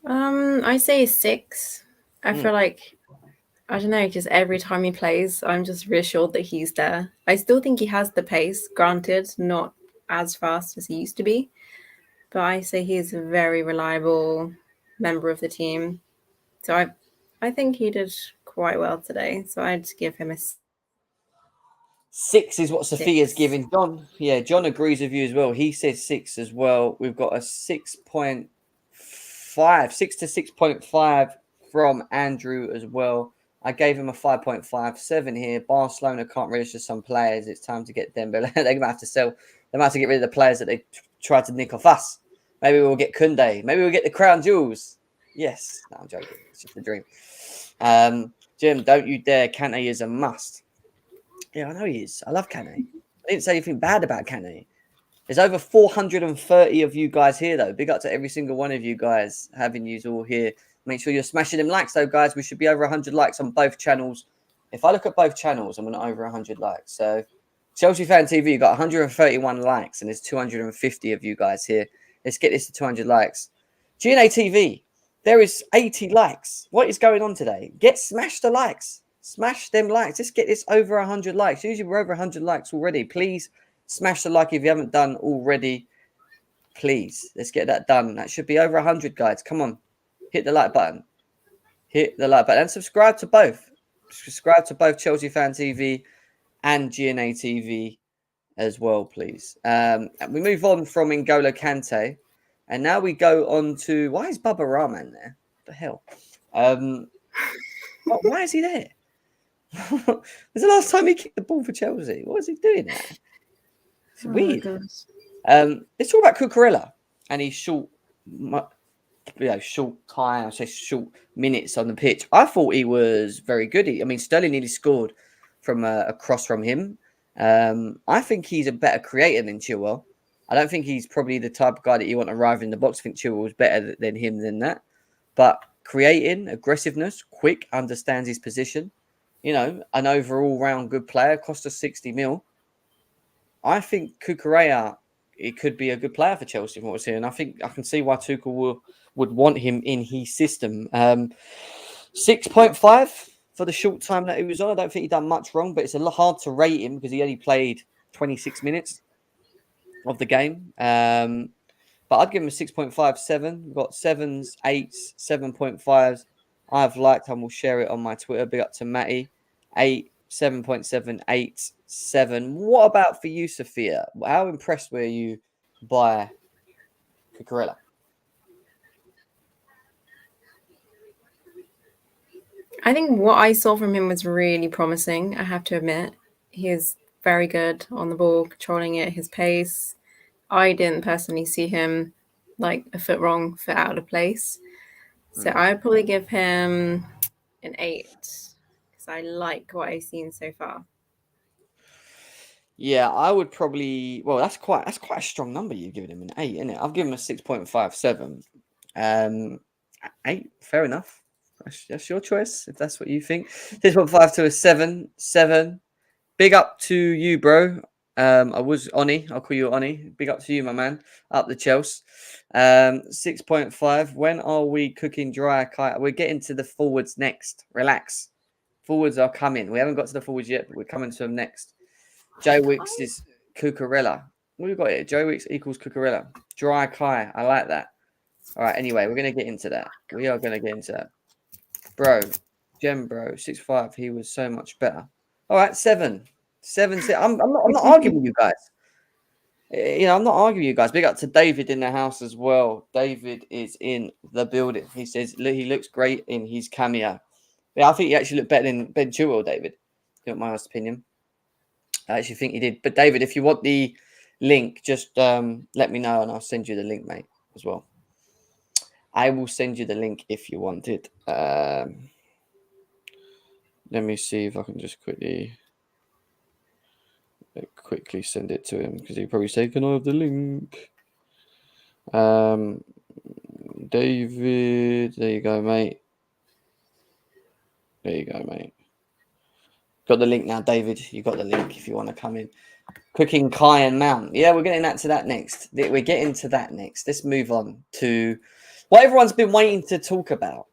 I say 6. I feel like, I don't know, just every time he plays, I'm just reassured that he's there. I still think he has the pace, granted, not as fast as he used to be. But I say he's a very reliable member of the team. So I think he did quite well today. So I'd give him a 6 is what Sophia's giving John. Yeah, John agrees with you as well. He says 6 as well. We've got a 6.5, 6 to 6.5 from Andrew as well. I gave him a 5.57 here. Barcelona can't register some players. It's time to get dembele. They're going to have to sell. They might have to get rid of the players that they tried to nick off us. Maybe we'll get Kunde. Maybe we'll get the crown jewels. Yes. No, I'm joking. It's just a dream. Jim, don't you dare. Kante is a must. Yeah, I know he is. I love Kante. I didn't say anything bad about Kante. There's over 430 of you guys here, though. Big up to every single one of you guys, having you all here. Make sure you're smashing them likes, though, guys. We should be over 100 likes on both channels. If I look at both channels, I'm going to over 100 likes. So, Chelsea Fan TV, you got 131 likes, and there's 250 of you guys here. Let's get this to 200 likes. GNA TV, there is 80 likes. What is going on today? Smash the likes. Smash them likes. Let's get this over 100 likes. Usually we're over 100 likes already. Please smash the like if you haven't done already. Please, let's get that done. That should be over 100, guys. Come on. Hit the like button. Hit the like button. And subscribe to both. Subscribe to both Chelsea Fan TV and GNA TV as well, please. We move on from N'Golo Kante. And now we go on to... Why is Baba Rahman there? What the hell? Why is he there? When's the last time he kicked the ball for Chelsea? What is he doing there? It's weird. Let's talk about Cucurella and his short time, I say short minutes on the pitch. I thought he was very good. Sterling nearly scored from a cross from him. I think he's a better creator than Chilwell. I don't think he's probably the type of guy that you want to arrive in the box. I think Chilwell's better than him than that. But creating, aggressiveness, quick, understands his position. An overall round good player, cost us 60 mil. I think Cucurella, it could be a good player for Chelsea from what's here. And I think I can see why Tuchel would want him in his system. 6.5 for the short time that he was on. I don't think he done much wrong, but it's a lot hard to rate him because he only played 26 minutes of the game. But I'd give him a 6.57. We've got 7s, 8s, 7.5s. I've liked and will share it on my Twitter. Big up to Matty. 8, 7.7, 8, 7. What about for you, Sophia? How impressed were you by Cucurella? I think what I saw from him was really promising, I have to admit. He is very good on the ball, controlling it, his pace. I didn't personally see him like a foot wrong, foot out of place. So I'd probably give him an 8 because I like what I've seen so far. Yeah, I would probably... Well, that's quite a strong number you've given him, an 8, isn't it? I've given him a 6.57. 8, fair enough. That's your choice, if that's what you think. 6.5 to a 7. 7. Big up to you, bro. I was Oni. I'll call you Oni. Big up to you, my man. Up the Chelsea. 6.5. When are we cooking dry? We're getting to the forwards next. Relax. Forwards are coming. We haven't got to the forwards yet, but we're coming to them next. Joe Wicks is Cucurella. What have we got here? Joe Wicks equals Cucurella. Dry Kai. I like that. All right. Anyway, we're going to get into that. We are going to get into that. Bro. Gem, bro. 6.5. He was so much better. All right. 7. 7. I'm not arguing with you guys. I'm not arguing with you guys. Big up to David in the house as well. David is in the building. He says he looks great in his cameo. Yeah, I think he actually looked better than Ben Chilwell, David. In my honest opinion. I actually think he did. But David, if you want the link, just let me know and I'll send you the link, mate, as well. I will send you the link if you want it. Let me see if I can just quickly send it to him because he'll probably say, "Can I have the link?" David, there you go, mate. There you go, mate. Got the link now, David. You got the link if you want to come in. Cooking Kai and Mount. Yeah, we're getting to that next. We're getting to that next. Let's move on to what everyone's been waiting to talk about,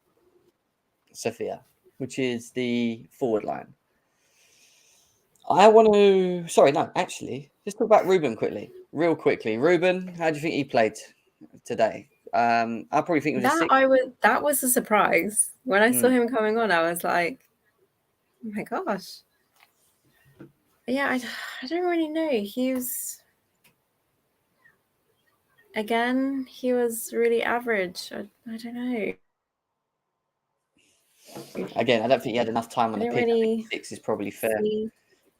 Sophia, which is the forward line. I want to... Sorry, no, actually, let's talk about Ruben real quickly. Ruben, how do you think he played today? I probably think it was that was a surprise. When I saw him coming on, I was like, oh my gosh. Yeah, I don't really know. He was really average. I don't know. Again, I don't think he had enough time on the pitch. I think 6 is probably fair.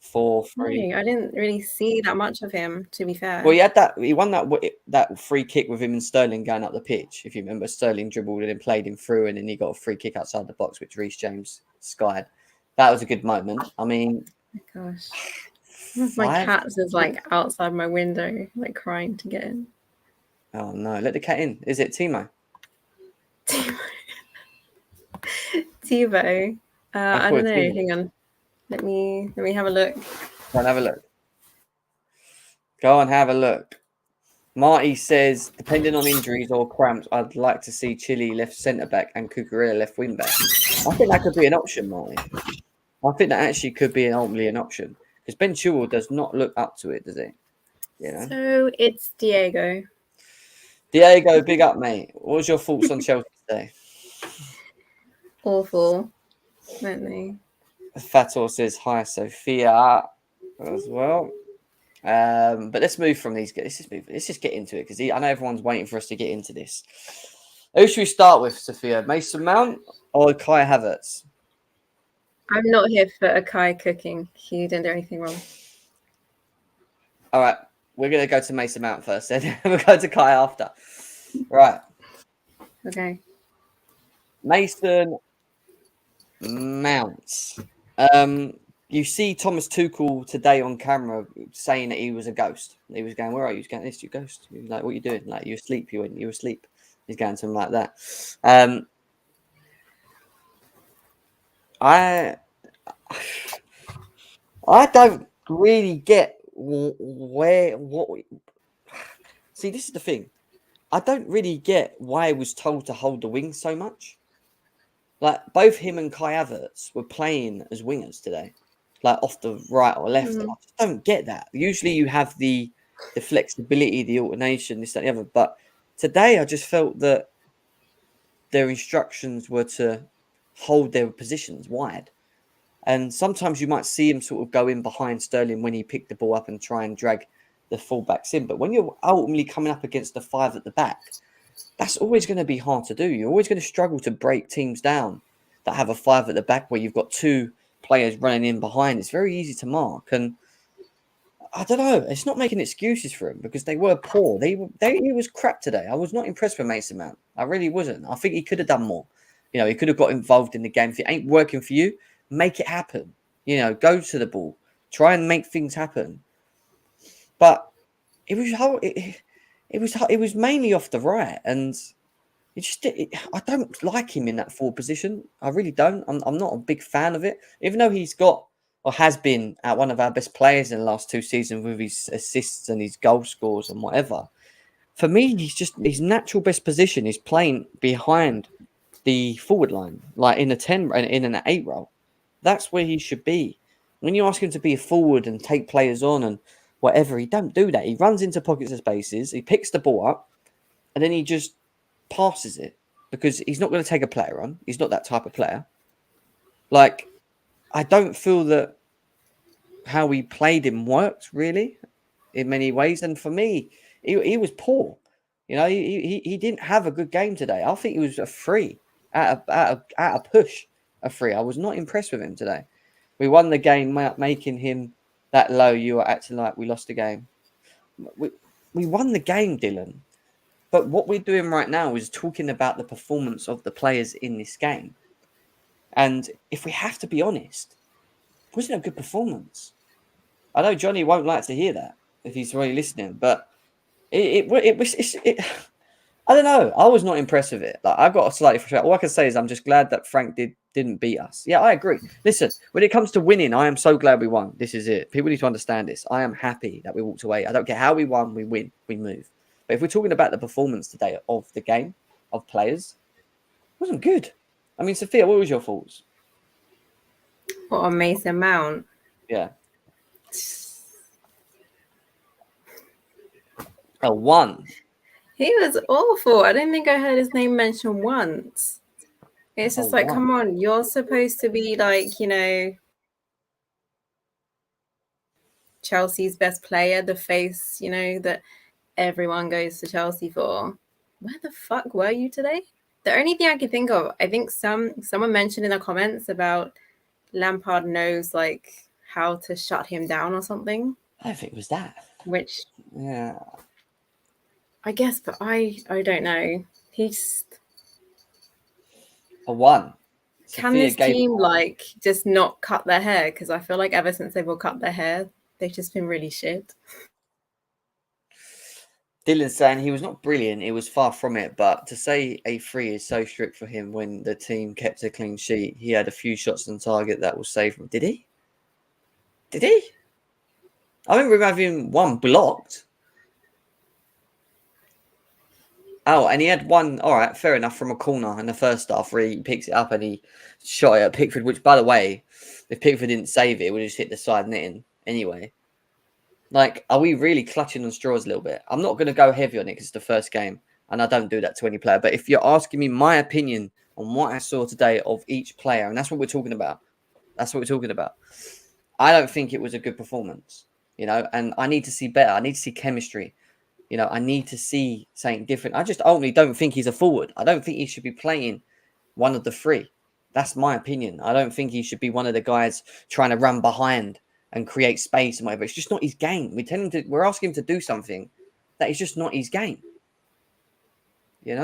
4-3. No, I didn't really see that much of him, to be fair. Well, he won that free kick with him and Sterling going up the pitch. If you remember, Sterling dribbled and then played him through, and then he got a free kick outside the box, which Reese James skied. That was a good moment. I mean, oh gosh, my cat is like outside my window, like crying to get in. Oh no, let the cat in. Is it Timo? Tivo. I don't know. Hang on. Let me have a look. Go and have a look. Go and have a look. Marty says, depending on injuries or cramps, I'd like to see Chile left centre back and Cucurella left wing back. I think that could be an option, Marty. I think that actually could be ultimately an option because Ben Chilwell does not look up to it, does he? You know. So it's Diego. Diego, big up, mate. What was your thoughts on Chelsea today? Awful, weren't they? Fator says hi, Sophia, as well. But let's move from these. Let's just get into it because I know everyone's waiting for us to get into this. Who should we start with, Sophia? Mason Mount or Kai Havertz? I'm not here for a Kai cooking. He didn't do anything wrong. All right, we're gonna go to Mason Mount first, then we'll go to Kai after. Right. Okay. Mason Mount. You see Thomas Tuchel today on camera saying that he was a ghost. He was going, "Where are you?" He's going, "This, you ghost." He was like, "What are you doing?" Like, "You asleep?" You went, "You asleep." He's going to him like that. I don't really get See, this is the thing. I don't really get why he was told to hold the wing so much. Like, both him and Kai Havertz were playing as wingers today, like off the right or left. I just don't get that. Usually you have the flexibility, the alternation, this, that, and the other. But today I just felt that their instructions were to hold their positions wide. And sometimes you might see him sort of go in behind Sterling when he picked the ball up and try and drag the fullbacks in. But when you're ultimately coming up against the five at the back, that's always going to be hard to do. You're always going to struggle to break teams down that have a five at the back where you've got two players running in behind. It's very easy to mark. And I don't know. It's not making excuses for him because they were poor. He was crap today. I was not impressed with Mason Mount. I really wasn't. I think he could have done more. You know, he could have got involved in the game. If it ain't working for you, make it happen. You know, go to the ball. Try and make things happen. But it was mainly off the right, and I don't like him in that forward position. I really don't. I'm not a big fan of it, even though he's got or has been one of our best players in the last 2 seasons with his assists and his goal scores and whatever. For me, his natural best position is playing behind the forward line, like in a 10 and in an 8 role. That's where he should be. When you ask him to be a forward and take players on and whatever, he don't do that. He runs into pockets of spaces, he picks the ball up, and then he just passes it because he's not going to take a player on. He's not that type of player. Like, I don't feel that how we played him worked really in many ways. And for me, he was poor. You know, he didn't have a good game today. I think he was a 3 at a push, a 3. I was not impressed with him today. We won the game making him that low. You are acting like we lost the game. We won the game, Dylan. But what we're doing right now is talking about the performance of the players in this game. And if we have to be honest, it wasn't a good performance. I know Johnny won't like to hear that if he's really listening, but it was. I don't know. I was not impressed with it. Like, I got slightly frustrated. All I can say is I'm just glad that Frank didn't beat us. Yeah, I agree. Listen, when it comes to winning, I am so glad we won. This is it. People need to understand this. I am happy that we walked away. I don't care how we won, we win, we move. But if we're talking about the performance today of the game, of players, it wasn't good. I mean, Sophia, what was your thoughts? What a Mason Mount. Yeah. A 1. He was awful. I don't think I heard his name mentioned once. It's just like, come on, you're supposed to be like, you know, Chelsea's best player, the face, you know, that everyone goes to Chelsea for. Where the fuck were you today? The only thing I can think of, I think someone mentioned in the comments about Lampard knows like how to shut him down or something. I don't think it was that. Which, yeah, I guess, but I don't know. He's a 1. Can Sophia this team like just not cut their hair? Because I feel like ever since they've all cut their hair, they've just been really shit. Dylan's saying he was not brilliant. It was far from it. But to say a 3 is so strict for him when the team kept a clean sheet, he had a few shots on target that will save him. Did he? Did he? I remember having 1 blocked. Oh, and he had 1. All right, fair enough, from a corner in the first half where he picks it up and he shot it at Pickford, which, by the way, if Pickford didn't save it, it would have just hit the side netting anyway. Like, are we really clutching on straws a little bit? I'm not going to go heavy on it because it's the first game, and I don't do that to any player. But if you're asking me my opinion on what I saw today of each player, and that's what we're talking about. That's what we're talking about. I don't think it was a good performance, and I need to see better. I need to see chemistry. I need to see something different. I just only don't think he's a forward. I don't think he should be playing one of the 3. That's my opinion. I don't think he should be one of the guys trying to run behind and create space and whatever. It's just not his game. We're asking him to do something that is just not his game. We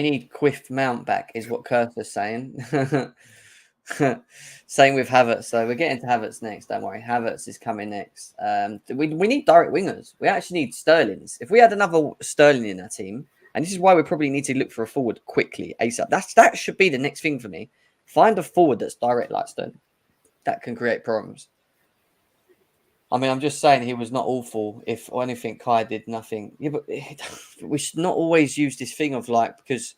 need Quiff Mount back, is what Kurt's saying. Same with Havertz. So we're getting to Havertz next. Don't worry. Havertz is coming next. We need direct wingers. We actually need Sterlings. If we had another Sterling in our team, and this is why we probably need to look for a forward quickly, ASAP. That should be the next thing for me. Find a forward that's direct like Sterling. That can create problems. I mean, I'm just saying he was not awful. If anything, Kai did nothing. Yeah, but we should not always use this thing of like, because,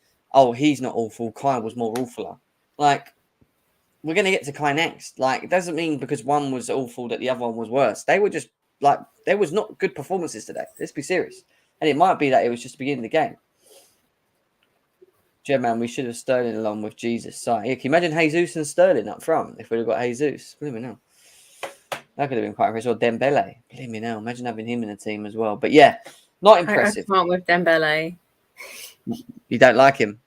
he's not awful, Kai was more awfuler. Like, we're going to get to Kai next. Like, it doesn't mean because one was awful that the other one was worse. They were just, like, there was not good performances today. Let's be serious. And it might be that it was just the beginning of the game. Man, we should have Sterling along with Jesus. So, yeah, can you imagine Jesus and Sterling up front if we'd have got Jesus? Believe me now. That could have been quite impressive. Or Dembele. Believe me now. Imagine having him in the team as well. But yeah, not impressive. I can't with Dembele. You don't like him?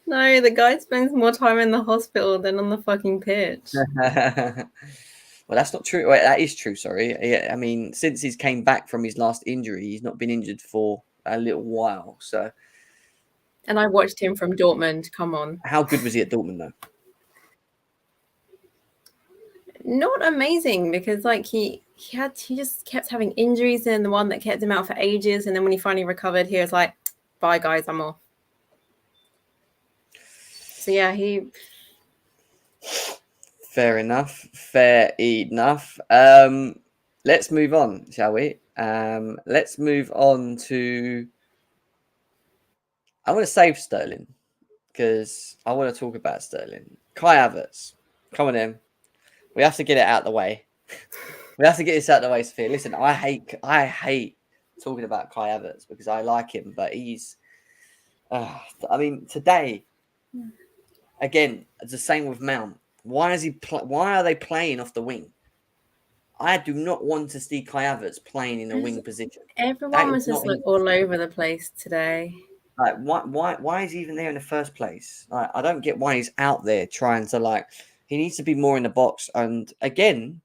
No, the guy spends more time in the hospital than on the fucking pitch. Well, that's not true. Well, that is true, sorry. Yeah, I mean, since he's came back from his last injury, he's not been injured for a little while. So, and I watched him from Dortmund. Come on. How good was he at Dortmund, though? Not amazing, because like he just kept having injuries, and the one that kept him out for ages. And then when he finally recovered, he was like, "Bye, guys, I'm off." So yeah, Fair enough. Let's move on, shall we? Let's move on to. I want to save Sterling because I want to talk about Sterling. Kai Havertz, come on in. We have to get it out of the way. We have to get this out of the way, Sophia. Listen, I hate talking about Kai Havertz because I like him, but he's. I mean, today, again, it's the same with Mount. Why are they playing off the wing? I do not want to see Kai Havertz playing in a wing position. Everyone was just like all over the place today. Like, why is he even there in the first place? Like, I don't get why he's out there trying to like. He needs to be more in the box. And again,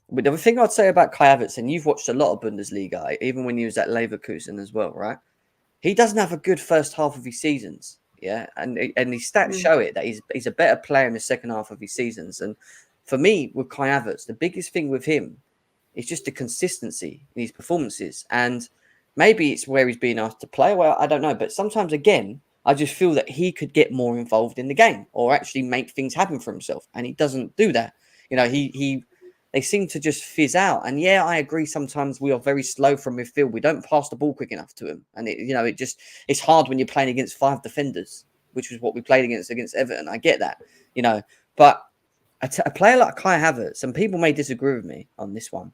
the thing I'd say about Kai Havertz, and you've watched a lot of Bundesliga, even when he was at Leverkusen as well, right? He doesn't have a good first half of his seasons, yeah, and his stats show it that he's a better player in the second half of his seasons. And for me, with Kai Havertz, the biggest thing with him is just the consistency in his performances. And maybe it's where he's being asked to play. Well, I don't know, but sometimes again, I just feel that he could get more involved in the game or actually make things happen for himself. And he doesn't do that. They seem to just fizz out. And yeah, I agree. Sometimes we are very slow from midfield. We don't pass the ball quick enough to him. And it's hard when you're playing against 5 defenders, which was what we played against Everton. I get that, but a player like Kai Havertz, and people may disagree with me on this one.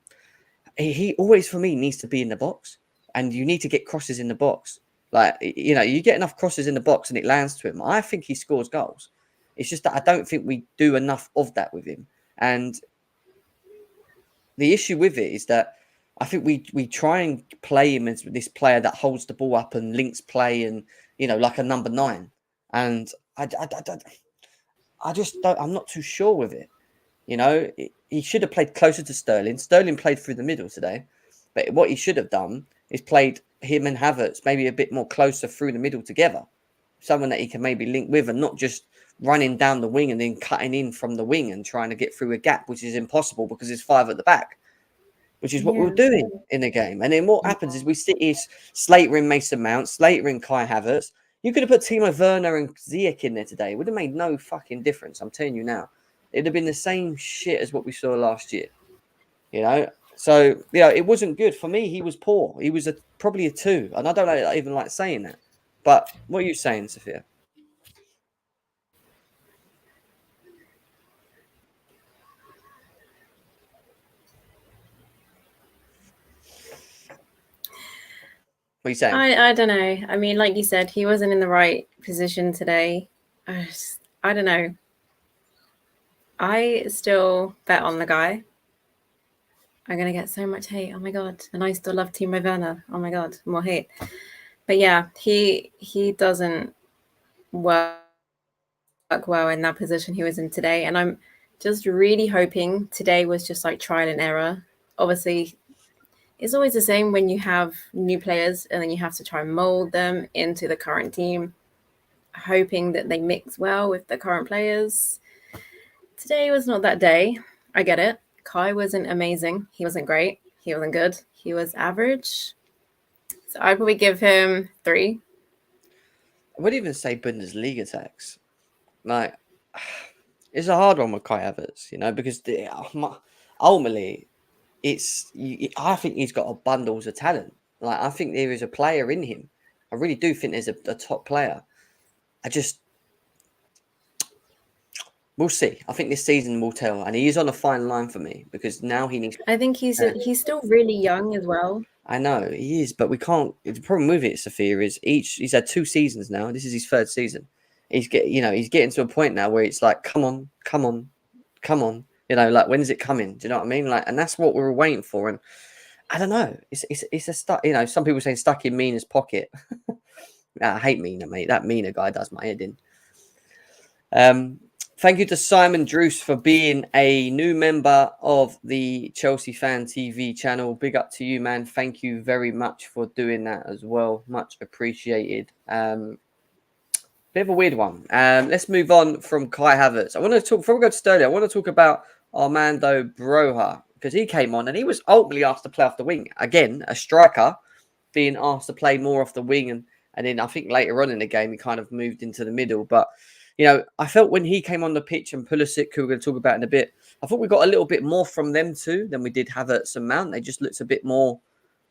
He always, for me, needs to be in the box, and you need to get crosses in the box. Like, you get enough crosses in the box and it lands to him. I think he scores goals. It's just that I don't think we do enough of that with him. And the issue with it is that I think we try and play him as this player that holds the ball up and links play and, like a number 9. And I just don't, I'm not too sure with it. You know, he should have played closer to Sterling. Sterling played through the middle today, but what he should have done is played him and Havertz maybe a bit more closer through the middle together. Someone that he can maybe link with and not just running down the wing and then cutting in from the wing and trying to get through a gap, which is impossible because there's 5 at the back, which is what we were doing in the game. And then what happens is we sit here Slater and Mason Mount, Slater and Kai Havertz. You could have put Timo Werner and Ziyech in there today. It would have made no fucking difference. I'm telling you now. It'd have been the same shit as what we saw last year. You know? So, it wasn't good. For me, he was poor. He was probably a 2. And I don't even like saying that. But what are you saying, Sophia? What are you saying? I don't know. I mean, like you said, he wasn't in the right position today. I don't know. I still bet on the guy. I'm going to get so much hate. Oh, my God. And I still love Timo Werner. Oh, my God. More hate. But, yeah, he doesn't work well in that position he was in today. And I'm just really hoping today was just like trial and error. Obviously, it's always the same when you have new players and then you have to try and mold them into the current team, hoping that they mix well with the current players. Today was not that day. I get it. Kai wasn't amazing. He wasn't great. He wasn't good. He was average. So I'd probably give him 3. I wouldn't even say Bundesliga tax. Like, it's a hard one with Kai Havertz, because ultimately, I think he's got a bundles of talent. Like, I think there is a player in him. I really do think there's a top player. We'll see. I think this season will tell, and he is on a fine line for me because now he needs. I think he's still really young as well. I know he is, but we can't. The problem with it, Sophia, is he's had 2 seasons now. This is his 3rd season. He's getting to a point now where it's like, come on. Like, when is it coming? Do you know what I mean? Like, and that's what we were waiting for. And I don't know. It's a stuck. Some people say stuck in Mina's pocket. I hate Mina, mate. That Mina guy does my head in. Thank you to Simon Druce for being a new member of the Chelsea Fan TV channel. Big up to you, man. Thank you very much for doing that as well. Much appreciated. Bit of a weird one. Let's move on from Kai Havertz. I want to talk, before we go to Sterling, I want to talk about Armando Broja because he came on and he was ultimately asked to play off the wing. Again, a striker being asked to play more off the wing. And then I think later on in the game, he kind of moved into the middle. But I felt when he came on the pitch and Pulisic, who we're going to talk about in a bit, I thought we got a little bit more from them too than we did Havertz and Mount. They just looked a bit more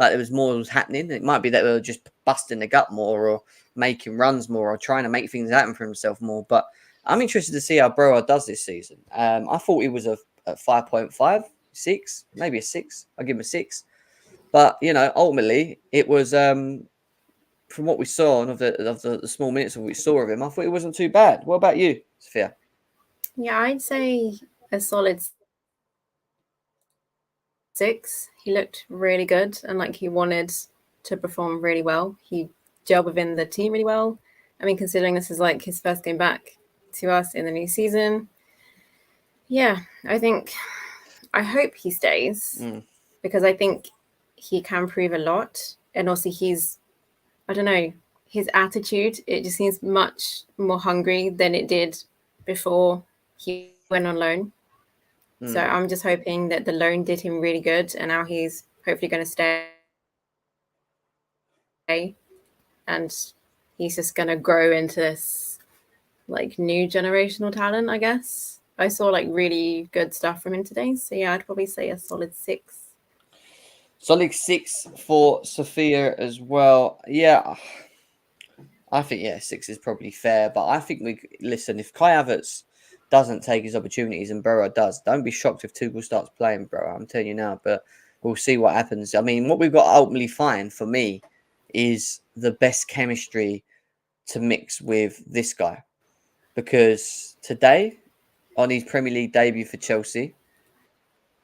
like there was more that was happening. It might be that they were just busting the gut more or making runs more or trying to make things happen for himself more. But I'm interested to see how Broja does this season. I thought he was a 5.5, 6, maybe a 6. I'll give him a 6. But, ultimately it was... from what we saw of the small minutes of what we saw of him, I thought it wasn't too bad. What about you, Sophia? Yeah, I'd say a solid 6. He looked really good and like he wanted to perform really well. He gelled within the team really well. I mean, considering this is like his first game back to us in the new season. Yeah, I hope he stays because I think he can prove a lot. And also I don't know, his attitude, it just seems much more hungry than it did before he went on loan. So I'm just hoping that the loan did him really good and now he's hopefully going to stay and he's just going to grow into this like new generational talent, I guess. I saw like really good stuff from him today. So yeah, I'd probably say a solid 6. Solid 6 for Sophia as well. Yeah, I think 6 is probably fair. But I think if Kai Havertz doesn't take his opportunities and Broja does, don't be shocked if Tuchel starts playing Broja. I'm telling you now. But we'll see what happens. I mean, what we've got to ultimately find for me is the best chemistry to mix with this guy, because today on his Premier League debut for Chelsea,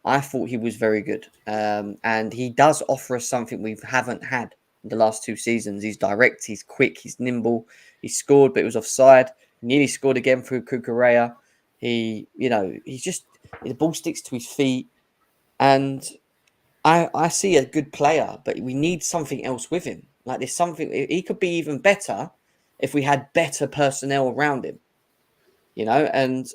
I thought he was very good. And he does offer us something we haven't had in the last 2 seasons. He's direct, he's quick, he's nimble. He scored, but it was offside. Nearly scored again through Cucurella. He's just The ball sticks to his feet, and I see a good player, but we need something else with him. Like there's something he could be even better if we had better personnel around him. And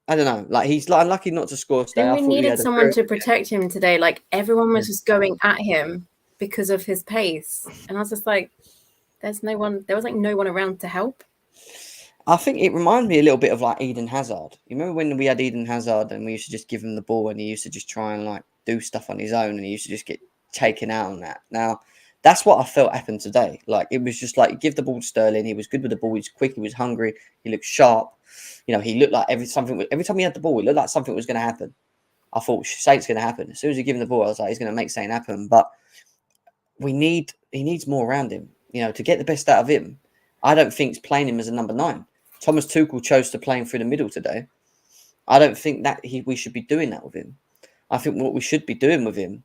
I don't know. Like he's unlucky not to score today. And we needed someone to very... protect him today. Like everyone was just going at him because of his pace, and I was just like, "There's no one." There was like no one around to help. I think it reminded me a little bit of like Eden Hazard. You remember when we had Eden Hazard and we used to just give him the ball and he used to just try and like do stuff on his own and he used to just get taken out on that. Now, that's what I felt happened today. Like it was just like give the ball to Sterling. He was good with the ball. He was quick. He was hungry. He looked sharp. He looked like every time he had the ball, it looked like something was going to happen. I thought something's going to happen. As soon as he gave him the ball, I was like, he's going to make something happen. But he needs more around him, to get the best out of him. I don't think it's playing him as a number 9. Thomas Tuchel chose to play him through the middle today. I don't think that we should be doing that with him. I think what we should be doing with him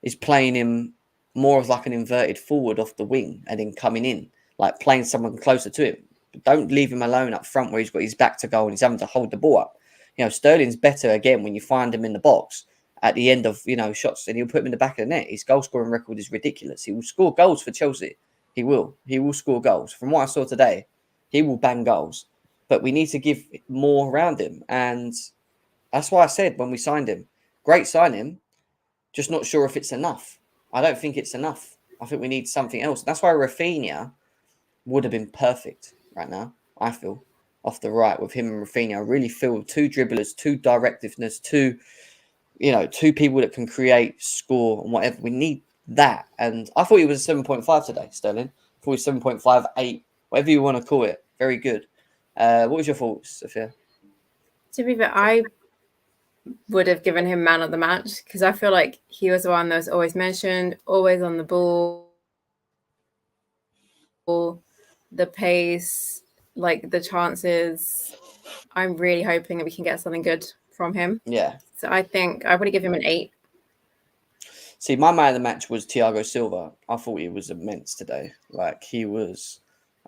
is playing him more of like an inverted forward off the wing and then coming in, like playing someone closer to him. But don't leave him alone up front where he's got his back to goal and he's having to hold the ball up. Sterling's better again when you find him in the box at the end of, shots and he'll put him in the back of the net. His goal scoring record is ridiculous. He will score goals for Chelsea. He will score goals. From what I saw today, he will bang goals. But we need to give more around him. And that's why I said when we signed him, great signing, just not sure if it's enough. I don't think it's enough. I think we need something else. That's why Rafinha would have been perfect right now, I feel, off the right with him and Rafinha. I really feel 2 dribblers, 2 directiveness, 2 people that can create, score, and whatever. We need that. And I thought he was a 7.5 today, Sterling. I thought he was 7.5, 8, whatever you want to call it. Very good. What was your thoughts, Sophia? To be fair, I would have given him man of the match because I feel like he was the one that was always mentioned, always on the ball, the pace, like the chances. I'm really hoping that we can get something good from him. Yeah. So I think I would give him an 8. See, my man of the match was Thiago Silva. I thought he was immense today. Like he was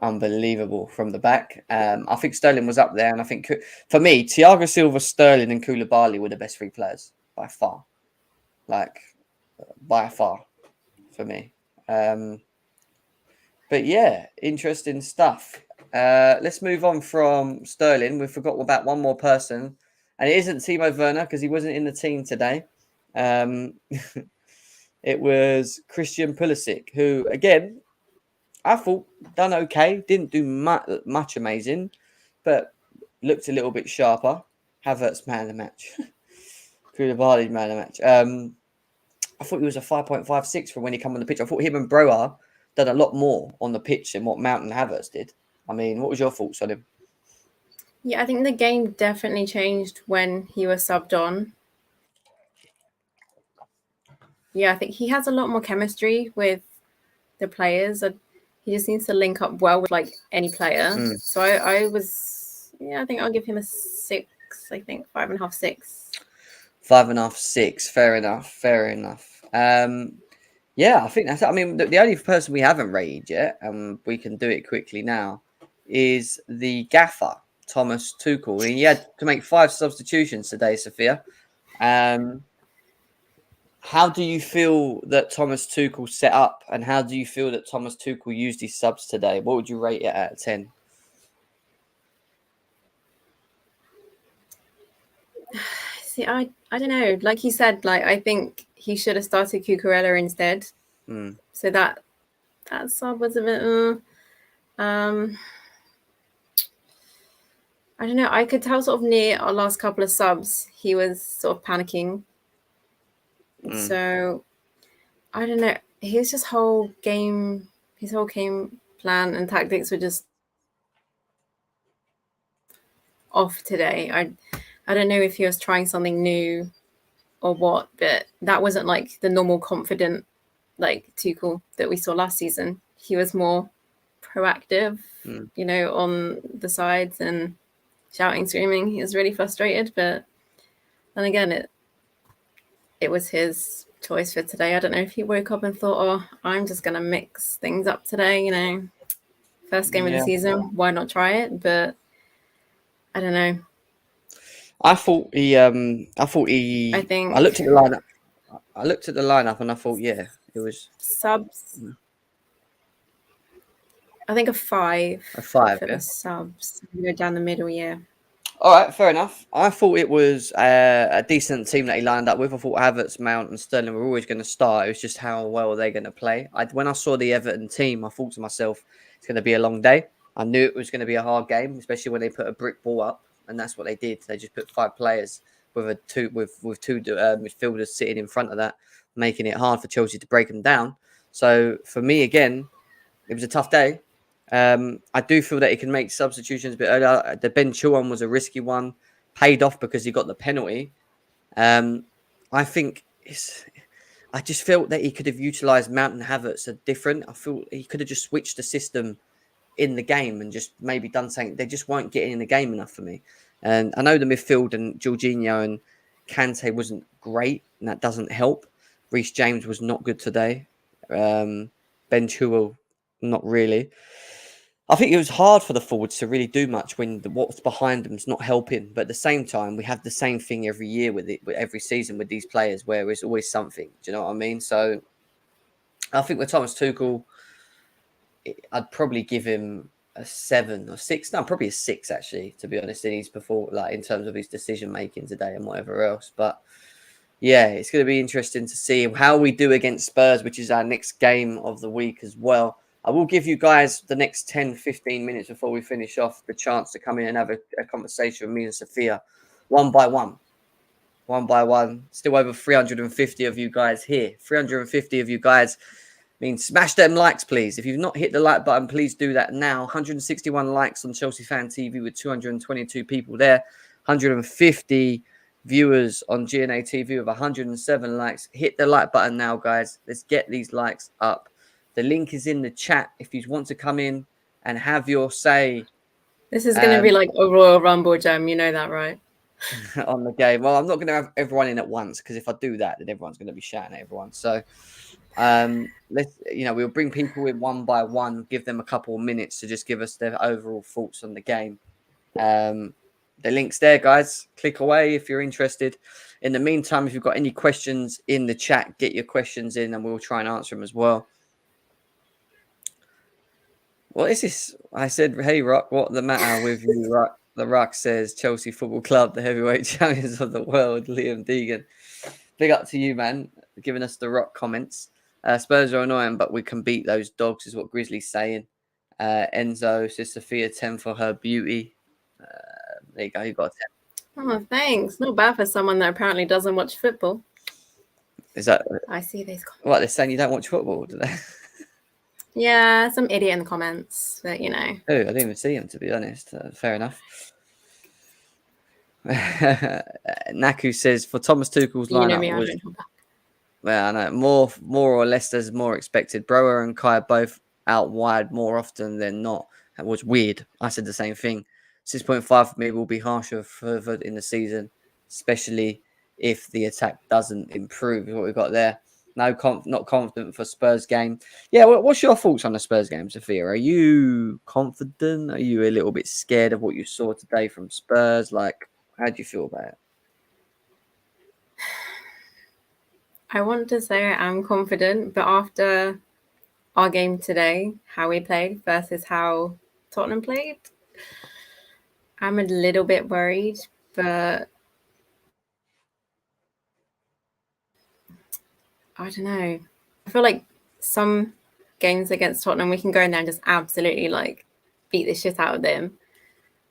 unbelievable from the back. I think Sterling was up there, and I think for me, Thiago Silva, Sterling, and Koulibaly were the best 3 players by far. Like by far for me. But yeah, interesting stuff. Let's move on from Sterling. We forgot about one more person, and it isn't Timo Werner because he wasn't in the team today. It was Christian Pulisic, who again, I thought done okay. Didn't do much amazing, but looked a little bit sharper. Havertz man of the match. Koulibaly man of the match. I thought he was a 5.56 for when he came on the pitch. I thought him and Broa done a lot more on the pitch than what Mount and Havertz did. I mean, what was your thoughts on him? Yeah, I think the game definitely changed when he was subbed on. Yeah, I think he has a lot more chemistry with the players. He just needs to link up well with like any player. So I think I'll give him a 6. I think 5.5, 6. 5.5, 6. Fair enough. Yeah, I think that's. I mean, the only person we haven't rated yet, and we can do it quickly now, is the gaffer Thomas Tuchel. He had to make 5 substitutions today, Sophia. How do you feel that Thomas Tuchel set up, and how do you feel that Thomas Tuchel used his subs today? What would you rate it out of 10? See, I don't know. Like you said, like I think he should have started Cucurella instead. So that sub was a bit. I don't know. I could tell sort of near our last couple of subs, he was sort of panicking. So I don't know. His whole game plan and tactics were just off today. I don't know if he was trying something new or what, but that wasn't like the normal confident like Tuchel that we saw last season. He was more proactive, on the sides and shouting, screaming. He was really frustrated, but then again, it was his choice for today. I don't know if he woke up and thought, oh, I'm just going to mix things up today, first game of the season, why not try it? But I don't know. I thought he. I looked at the lineup. I looked at the lineup and I thought, yeah, it was subs. I think a 5. a 5. For Yeah. the subs. Go down the middle, yeah. All right, fair enough. I thought it was a decent team that he lined up with. I thought Havertz, Mount, and Sterling were always going to start. It was just how well they're going to play. When I saw the Everton team, I thought to myself, it's going to be a long day. I knew it was going to be a hard game, especially when they put a brick ball up, and that's what they did. They just put 5 players with two midfielders sitting in front of that, making it hard for Chelsea to break them down. So for me, again, it was a tough day. I do feel that he can make substitutions a bit earlier. The Ben Chilwell was a risky one, paid off because he got the penalty. I think I just felt that he could have utilised Mount and Havertz different. I feel he could have just switched the system in the game and just maybe done something. They just weren't getting in the game enough for me. And I know the midfield and Jorginho and Kante wasn't great, and that doesn't help. Reese James was not good today. Ben Chilwell, not really. I think it was hard for the forwards to really do much when what's behind them is not helping. But at the same time, we have the same thing every year with every season with these players, where there's always something. Do you know what I mean? So I think with Thomas Tuchel, I'd probably give him a 7 or 6. No, probably a 6 actually, to be honest. In his in terms of his decision making today and whatever else. But yeah, it's going to be interesting to see how we do against Spurs, which is our next game of the week as well. I will give you guys the next 10, 15 minutes before we finish off the chance to come in and have a conversation with me and Sophia, one by one. One by one. Still over 350 of you guys here. 350 of you guys. Smash them likes, please. If you've not hit the like button, please do that now. 161 likes on Chelsea Fan TV with 222 people there. 150 viewers on GNA TV with 107 likes. Hit the like button now, guys. Let's get these likes up. The link is in the chat if you want to come in and have your say. This is going to be like a Royal Rumble jam. You know that, right? On the game. Well, I'm not going to have everyone in at once because if I do that, then everyone's going to be shouting at everyone. So we'll bring people in one by one, give them a couple of minutes to just give us their overall thoughts on the game. The link's there, guys. Click away if you're interested. In the meantime, if you've got any questions in the chat, get your questions in and we'll try and answer them as well. What is this? I said, hey, Rock, what the matter with you, Rock? The Rock says, Chelsea Football Club, the heavyweight champions of the world, Liam Deegan. Big up to you, man, giving us the Rock comments. Spurs are annoying, but we can beat those dogs, is what Grizzly's saying. Enzo says, Sophia, 10 for her beauty. There you go, you got a 10. Oh, thanks. Not bad for someone that apparently doesn't watch football. Is that... I see these comments. What, they're saying you don't watch football, do they? Yeah, some idiot in the comments, but you know. Oh, I didn't even see him, to be honest. Fair enough. Naku says, for Thomas Tuchel's lineup well, I know, more or less as more expected. Brower and Kai both out wide more often than not. That was weird. I said the same thing. 6.5 for me will be harsher further in the season, especially if the attack doesn't improve. What we've got there. Not confident for Spurs game. Yeah, what's your thoughts on the Spurs game, Sophia? Are you confident? Are you a little bit scared of what you saw today from Spurs? Like, how do you feel about it? I want to say I am confident, but after our game today, how we played versus how Tottenham played, I'm a little bit worried, but I don't know. I feel like some games against Tottenham, we can go in there and just absolutely beat the shit out of them.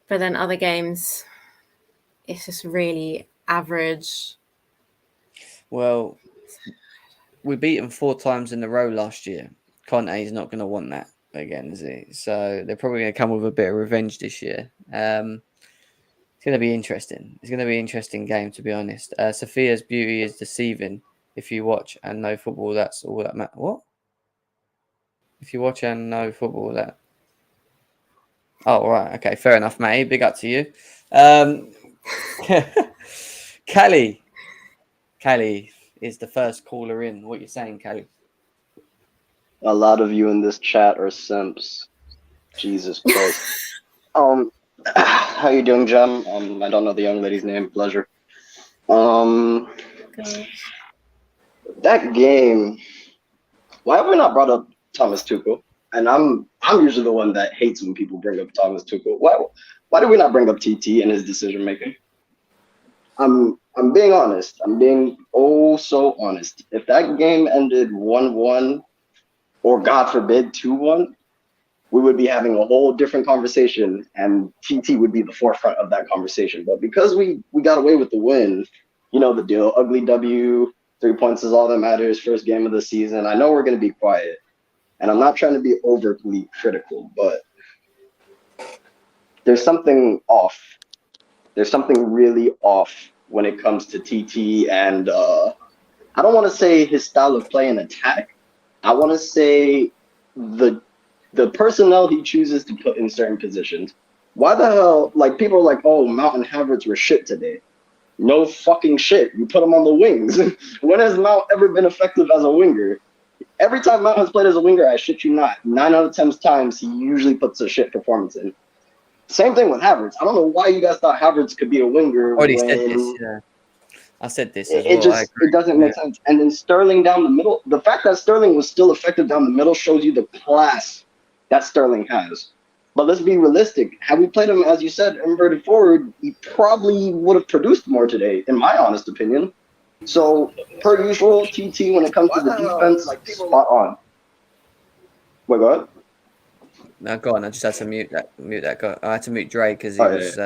But then other games, it's just really average. Well, we beat them 4 times in a row last year. Kante is not going to want that again, is he? So they're probably going to come with a bit of revenge this year. It's going to be interesting. It's going to be an interesting game, to be honest. Sophia's beauty is deceiving. If you watch and know football, that's all that matters. What? If you watch and know football, that... Oh, right. Okay, fair enough, mate. Big up to you. Callie is the first caller in. What are you saying, Callie? A lot of you in this chat are simps. Jesus Christ. How you doing, Jem? I don't know the young lady's name. Pleasure. Gosh. That game. Why have we not brought up Thomas Tuchel? And I'm usually the one that hates when people bring up Thomas Tuchel. Why did we not bring up TT and his decision making? I'm being honest. I'm being oh so honest. If that game ended 1-1, or God forbid 2-1, we would be having a whole different conversation, and TT would be the forefront of that conversation. But because we got away with the win, you know the deal. Ugly W, 3 points is all that matters. First game of the season. I know we're going to be quiet, and I'm not trying to be overly critical, but there's something off. There's something really off when it comes to TT, and I don't want to say his style of play and attack. I want to say the personnel he chooses to put in certain positions. Why the hell? Like, people are like, oh, Mount and Havertz were shit today. No fucking shit. You put them on the wings. When has Mount ever been effective as a winger? Every time Mount has played as a winger, I shit you not, 9 out of 10 times he usually puts a shit performance in. Same thing with Havertz. I don't know why you guys thought Havertz could be a winger. Already said this. Yeah. I said this as It well. it doesn't make sense. And then Sterling down the middle. The fact that Sterling was still effective down the middle shows you the class that Sterling has. But let's be realistic. Had we played him, as you said, inverted forward, he probably would have produced more today, in my honest opinion. So, per usual, TT, when it comes to the defense, spot on. Wait, go ahead. No, go on. I just had to mute that guy. I had to mute Dre because he was.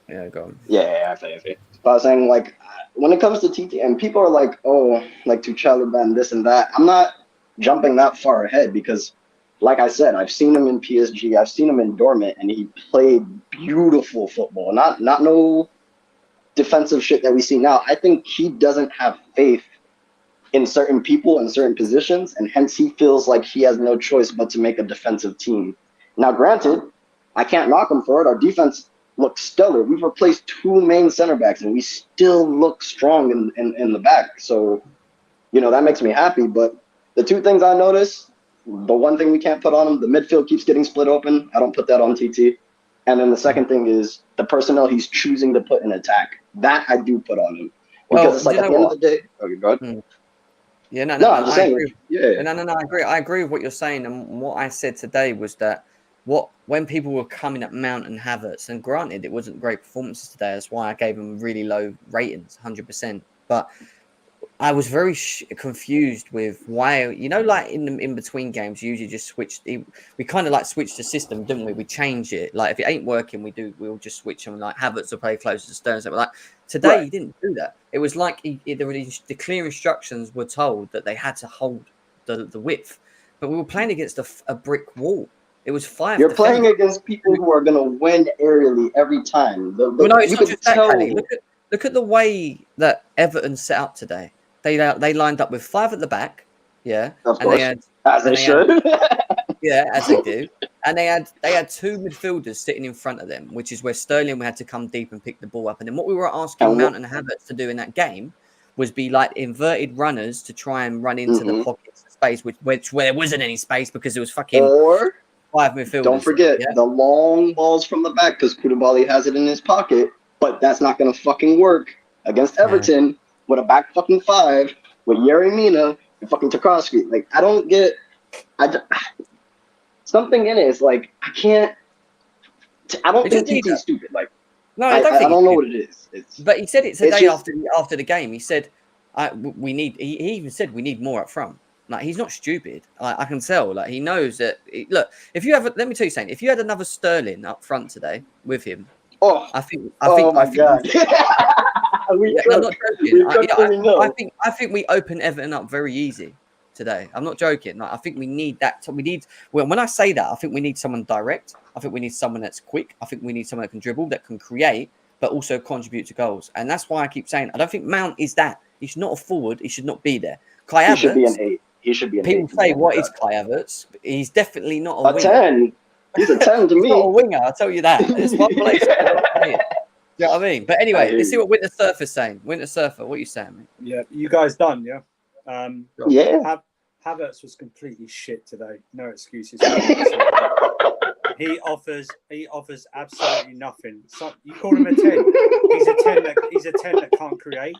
Yeah, go on. Yeah, I feel. But I was saying, like, when it comes to TT, and people are like, oh, like Tuchel and this and that, I'm not jumping that far ahead because, like I said, I've seen him in PSG, I've seen him in Dortmund, and he played beautiful football. Not no defensive shit that we see now. I think he doesn't have faith in certain people in certain positions, and hence he feels like he has no choice but to make a defensive team. Now, granted, I can't knock him for it. Our defense looks stellar. We've replaced 2 main center backs, and we still look strong in the back. So, you know, that makes me happy. But the 2 things I notice, the one thing we can't put on him, the midfield keeps getting split open. I don't put that on TT. And then the second thing is the personnel he's choosing to put in attack. That I do put on him. Because it's like at the end of the day. Okay, go ahead. Yeah, I'm just saying. Agree. Yeah. No, I agree. I agree with what you're saying. And what I said today was that when people were coming at Mount and Havertz, and granted, it wasn't great performances today. That's why I gave them really low ratings, 100%. But I was very confused with why, you know, like in between games, you usually just switched. We kind of like switched the system, didn't we? We changed it. Like if it ain't working, we'll just switch them. Like Havertz will play closer to Stones. Like today, He didn't do that. It was like the clear instructions were told that they had to hold the width, but we were playing against a brick wall. It was 5. You're playing against people who are going to win aerially every time. No, it's not just that, Kelly. Look at the way that Everton set up today. They lined up with 5 at the back, yeah, of course, as they should. Yeah, as they do, and they had 2 midfielders sitting in front of them, which is where Sterling had to come deep and pick the ball up. And then what we were asking Mount and Havertz to do in that game was be like inverted runners to try and run into the pockets of space, where there wasn't any space because it was fucking 5 midfielders. Don't forget the long balls from the back because Koulibaly has it in his pocket, but that's not going to fucking work against Everton. With a back fucking 5, with Yerry Mina and fucking Tarkowski. Like, I don't get... something in it is like, I don't think TT's stupid. Like, no, I don't know what it is. But he said it today after the game. He said, he even said we need more up front. Like, he's not stupid. I can tell. Like, he knows that... Look, if you have... Let me tell you something. If you had another Sterling up front today with him, I think... I'm not joking. I think we open Everton up very easy today. I'm not joking. Like, I think we need that. When I say that, I think we need someone direct. I think we need someone that's quick. I think we need someone that can dribble, that can create, but also contribute to goals. And that's why I keep saying I don't think Mount is that. He's not a forward. He should not be there. Kai Havertz should be an 8. He should be an 8. People say, what is Kai Havertz? He's definitely not a winger. 10. He's a 10 to me. He's not a winger, I'll tell you that. There's one place. You know what I mean? But anyway, let's see what Winter Surfer's saying. Winter Surfer, what are you saying, mate? Yeah, you guys done, yeah? Yeah. Havertz was completely shit today. No excuses. He offers absolutely nothing. So you call him a 10. He's a 10 that can't create.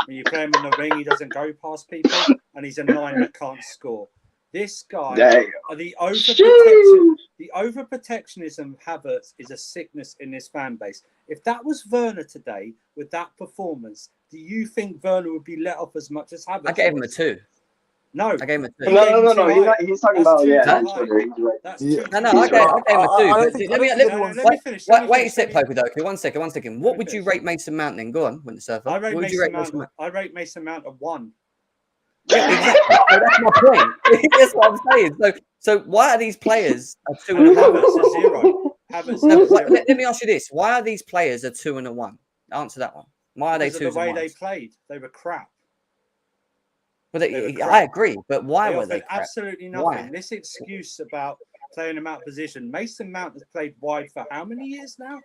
When you play him in the wing, he doesn't go past people, and he's a 9 that can't score. This guy, the overprotectionism of Havertz is a sickness in this fan base. If that was Werner today with that performance, do you think Werner would be let off as much as Havertz? I gave him a 2. No, I gave him a 2. No. He's talking about That's I gave him a 2. Let me finish. Wait a sec, Pokedoku. One second. What would you rate Mason Mount then? Go on, when it's surfer. I rate Mason Mount a 1. Yeah, exactly. So that's my point. That's what I'm saying. So why are these players a 2 and a 1? Havertz a 0. Let me ask you this: why are these players a 2 and a 1? Answer that one. Why are they 2 and 1? The way they played, they were crap. Well, I agree, but why were they crap? Absolutely nothing. Why? This excuse about playing him out of position. Mason Mount has played wide for how many years now?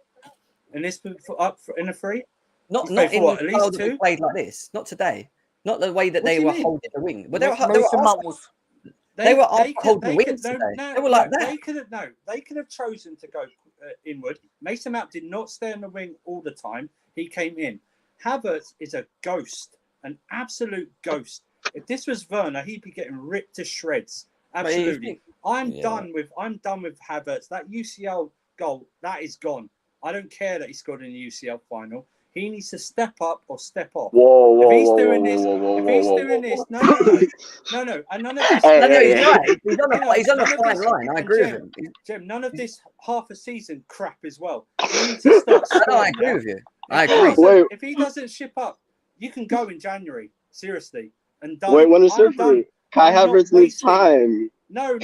And this in a free? Not in the style that we played like this. Not today. Not the way that they were holding the wing. Well, they were holding the wings today. They were like that. They could have chosen to go inward. Mason Mount did not stay on the wing all the time. He came in. Havertz is a ghost, an absolute ghost. If this was Werner, he'd be getting ripped to shreds. Absolutely. I'm done with Havertz. That UCL goal, that is gone. I don't care that he scored in the UCL final. He needs to step up or step off. If he's doing this, no. And none of this. He's on the fine line. I agree with him. Jim, none of this half a season crap as well. He needs to start I agree with you. I agree. If he doesn't ship up, you can go in January. Seriously. And done. Wait, when is surgery? Kai Havertz needs time. No.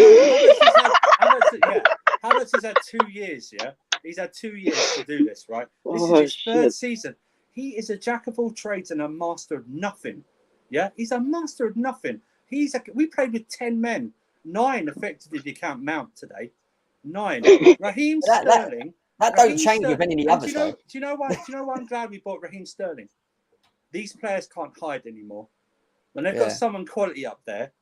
Havertz has had 2 years, yeah? He's had 2 years to do this, right? This is his third season. He is a jack of all trades and a master of nothing. Yeah? He's a master of nothing. We played with 10 men. 9 affected if you count Mount today. 9. Raheem Sterling. That don't change with any of the others. Do you know why I'm glad we bought Raheem Sterling? These players can't hide anymore. When they've got someone quality up there,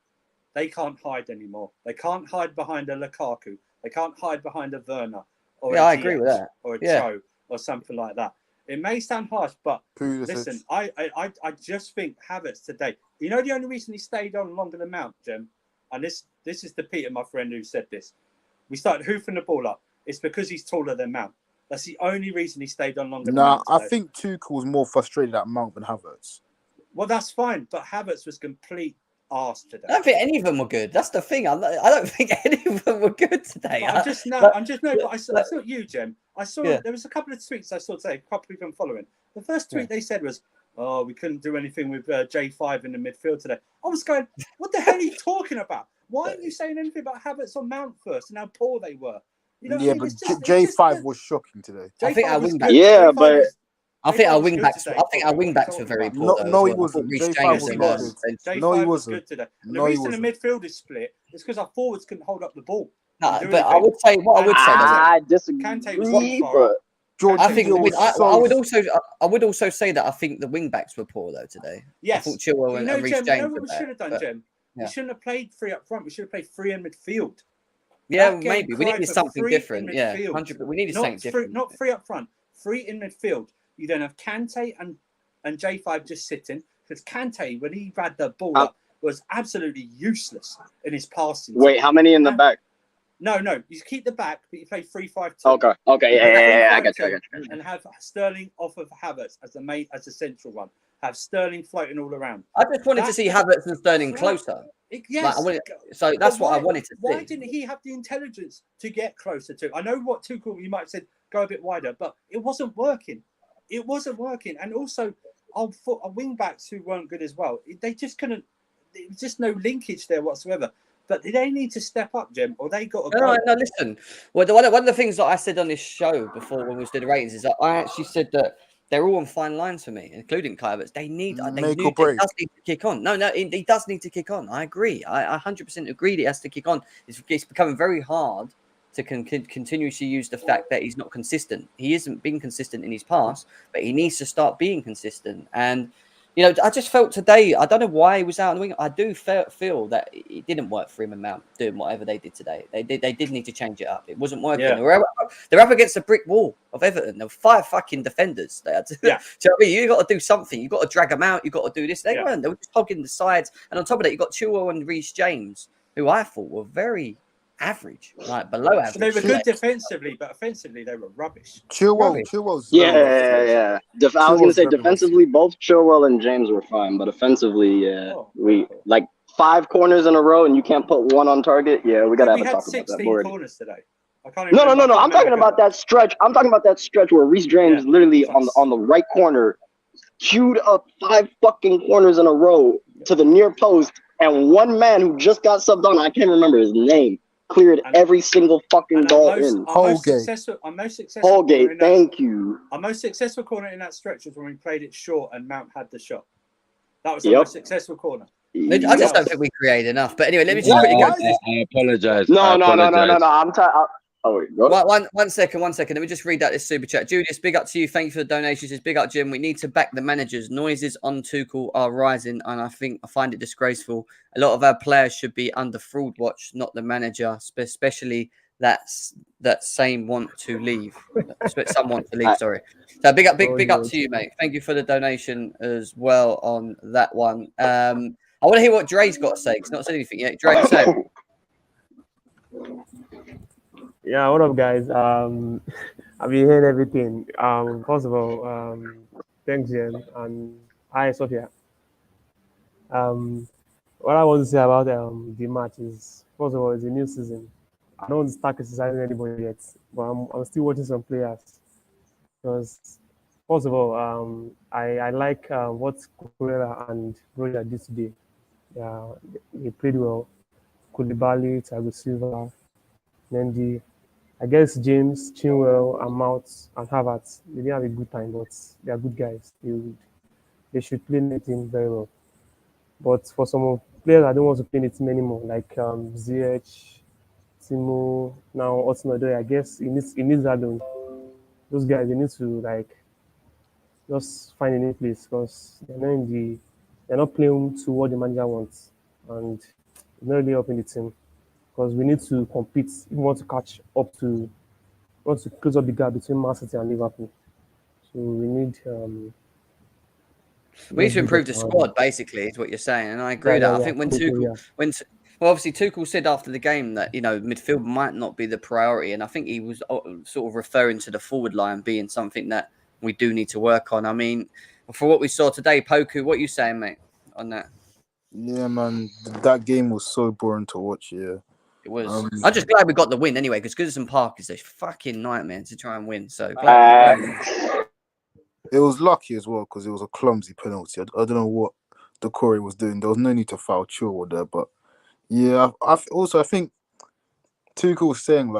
they can't hide anymore. They can't hide behind a Lukaku. They can't hide behind a Werner. I agree with that. Or a Cho or something like that. It may sound harsh, but listen, I just think Havertz today. You know the only reason he stayed on longer than Mount, Jim, and this is the Peter, my friend, who said this. We started hoofing the ball up. It's because he's taller than Mount. That's the only reason he stayed on longer than Mount. I think Tuchel was more frustrated at Mount than Havertz. Well, that's fine, but Havertz was complete arse today. I don't think any of them were good. That's the thing. I don't think any of them were good today. But I saw you, Jem. I saw there was a couple of tweets I saw today. A couple of people I'm following. The first tweet they said was, "Oh, we couldn't do anything with J5 in the midfield today." I was going, "What the hell are you talking about? Why aren't you saying anything about Havertz or Mount first and how poor they were?" You know, but J5 was shocking today. I think our wing back. I think our wing backs were very poor. No, he wasn't. Reese J5 James was good. No, he wasn't. Good today. The reason the midfield is split is because our forwards couldn't hold up the ball. No, but I would say I disagree. Kante was George, I think I would also say that I think the wing backs were poor though today. Yes, I thought Chilwell and Reese James. You know what we should have done, Jem? We shouldn't have played 3 up front. We should have played 3 in midfield. Yeah, maybe we needed something different. Yeah, 100. But we needed something different. Not 3 up front. 3 in midfield. You then have Kante and J5 just sitting, because Kante, when he had the ball up, was absolutely useless in his passing. Wait, how many in the back? No. You keep the back, but you play 3-5-2. Okay, yeah, I got you. And have Sterling off of Havertz as the central one. Have Sterling floating all around. I just wanted to see Havertz and Sterling closer. Yes. So that's what I wanted to see. Why didn't he have the intelligence to get closer to? I know what Tuchel, you might have said, go a bit wider, but it wasn't working. And also, our wing backs who weren't good as well. They just couldn't. There was just no linkage there whatsoever. But they need to step up, Jim, or they got to go. No, listen. Well, one of the things that I said on this show before when we did the ratings is that I actually said that they're all on fine lines for me, including Kai Havertz. It does need to kick on. No, he does need to kick on. I agree. I 100% agree that he has to kick on. It's becoming very hard to continuously use the fact that he's not consistent. He hasn't been consistent in his past, but he needs to start being consistent. And You know, I just felt today, I don't know why he was out on the wing. I do feel that it didn't work for him and Mount doing whatever they did today. They did need to change it up. It wasn't working. Yeah. They're up against a brick wall of Everton. There were 5 fucking defenders. They had to, Yeah. do you know what I mean? You got to do something. You got to drag them out. You got to do this. They weren't. They were just hogging the sides. And on top of that, you got Chilwell and Reese James, who I thought were very average, like below average. So they were good defensively, but offensively they were rubbish. Chilwell's yeah. I was gonna say defensively, both Chilwell and James were fine, but offensively, we like 5 corners in a row, and you can't put one on target. Yeah, we gotta have a talk about that board. Corners today. I can't even No. I'm talking about that stretch. I'm talking about that stretch where Reese James literally on the right corner queued up 5 fucking corners in a row to the near post, and one man who just got subbed on, I can't remember his name, cleared every single fucking ball in. Our most successful Holgate, thank you. Our most successful corner in that stretch was when we played it short and Mount had the shot. That was our most successful corner. I just don't think we created enough. But anyway, let me just quickly go to this. I apologize. No. I'm tired. Oh, wait, go one second. Let me just read out this super chat. Julius, big up to you. Thank you for the donations. It's big up, Jim. We need to back the managers. Noises on Tuchel are rising, and I find it disgraceful. A lot of our players should be under fraud watch, not the manager, especially that same want to leave. Some want to leave. Sorry. So big up to you, mate. Thank you for the donation as well on that one. I want to hear what Dre's got to say. He's not said anything yet. Dre, say. Yeah, what up, guys? I've been hearing everything. First of all, thanks, Jen, and hi, Sophia. What I want to say about the match is, first of all, it's a new season. I don't want to start criticizing anybody yet, but I'm still watching some players. Because, first of all, I like what Cucurella and Roger did today. They played well. Koulibaly, Thiago Silva, Mende. I guess James, Chilwell, and Mount and Havertz, they didn't have a good time, but they are good guys. They should play in the team very well. But for some players, I don't want to play in the team anymore, like Ziyech, Timo, now Otsunodo. I guess it needs that loan. Those guys, they need to just find a new place because they're not playing to what the manager wants, and it's not really helping the team. Because we need to compete. We want to close up the gap between Man City and Liverpool. So we need. We need to improve the squad, basically, is what you're saying, and I agree with that. I think when obviously Tuchel said after the game that midfield might not be the priority, and I think he was sort of referring to the forward line being something that we do need to work on. I mean, for what we saw today, Poku, what are you saying, mate, on that? Yeah, man, that game was so boring to watch. Yeah. It was. I'm just glad we got the win anyway, because Goodison Park is a fucking nightmare to try and win. So it was lucky as well because it was a clumsy penalty. I don't know what the Corey was doing. There was no need to foul Chilwell there, but yeah. I think Tuchel was saying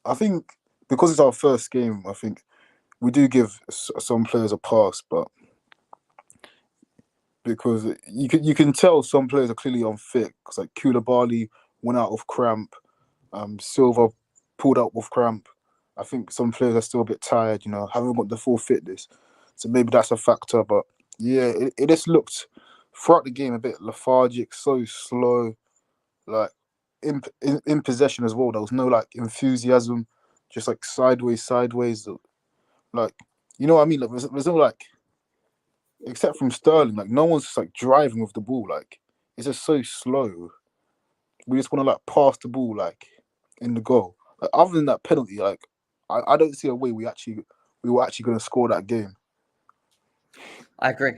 I think because it's our first game, I think we do give some players a pass, but because you can tell some players are clearly unfit because like Koulibaly went out of cramp. Silva pulled out with cramp. I think some players are still a bit tired, haven't got the full fitness. So maybe that's a factor. But yeah, it just looked throughout the game a bit lethargic, so slow. Like in possession as well, there was no enthusiasm, just sideways. Like, you know what I mean? Like there's no except from Sterling, no one's just driving with the ball. It's just so slow. We just want to pass the ball in the goal. Other than that penalty, I don't see a way we were actually going to score that game. I agree.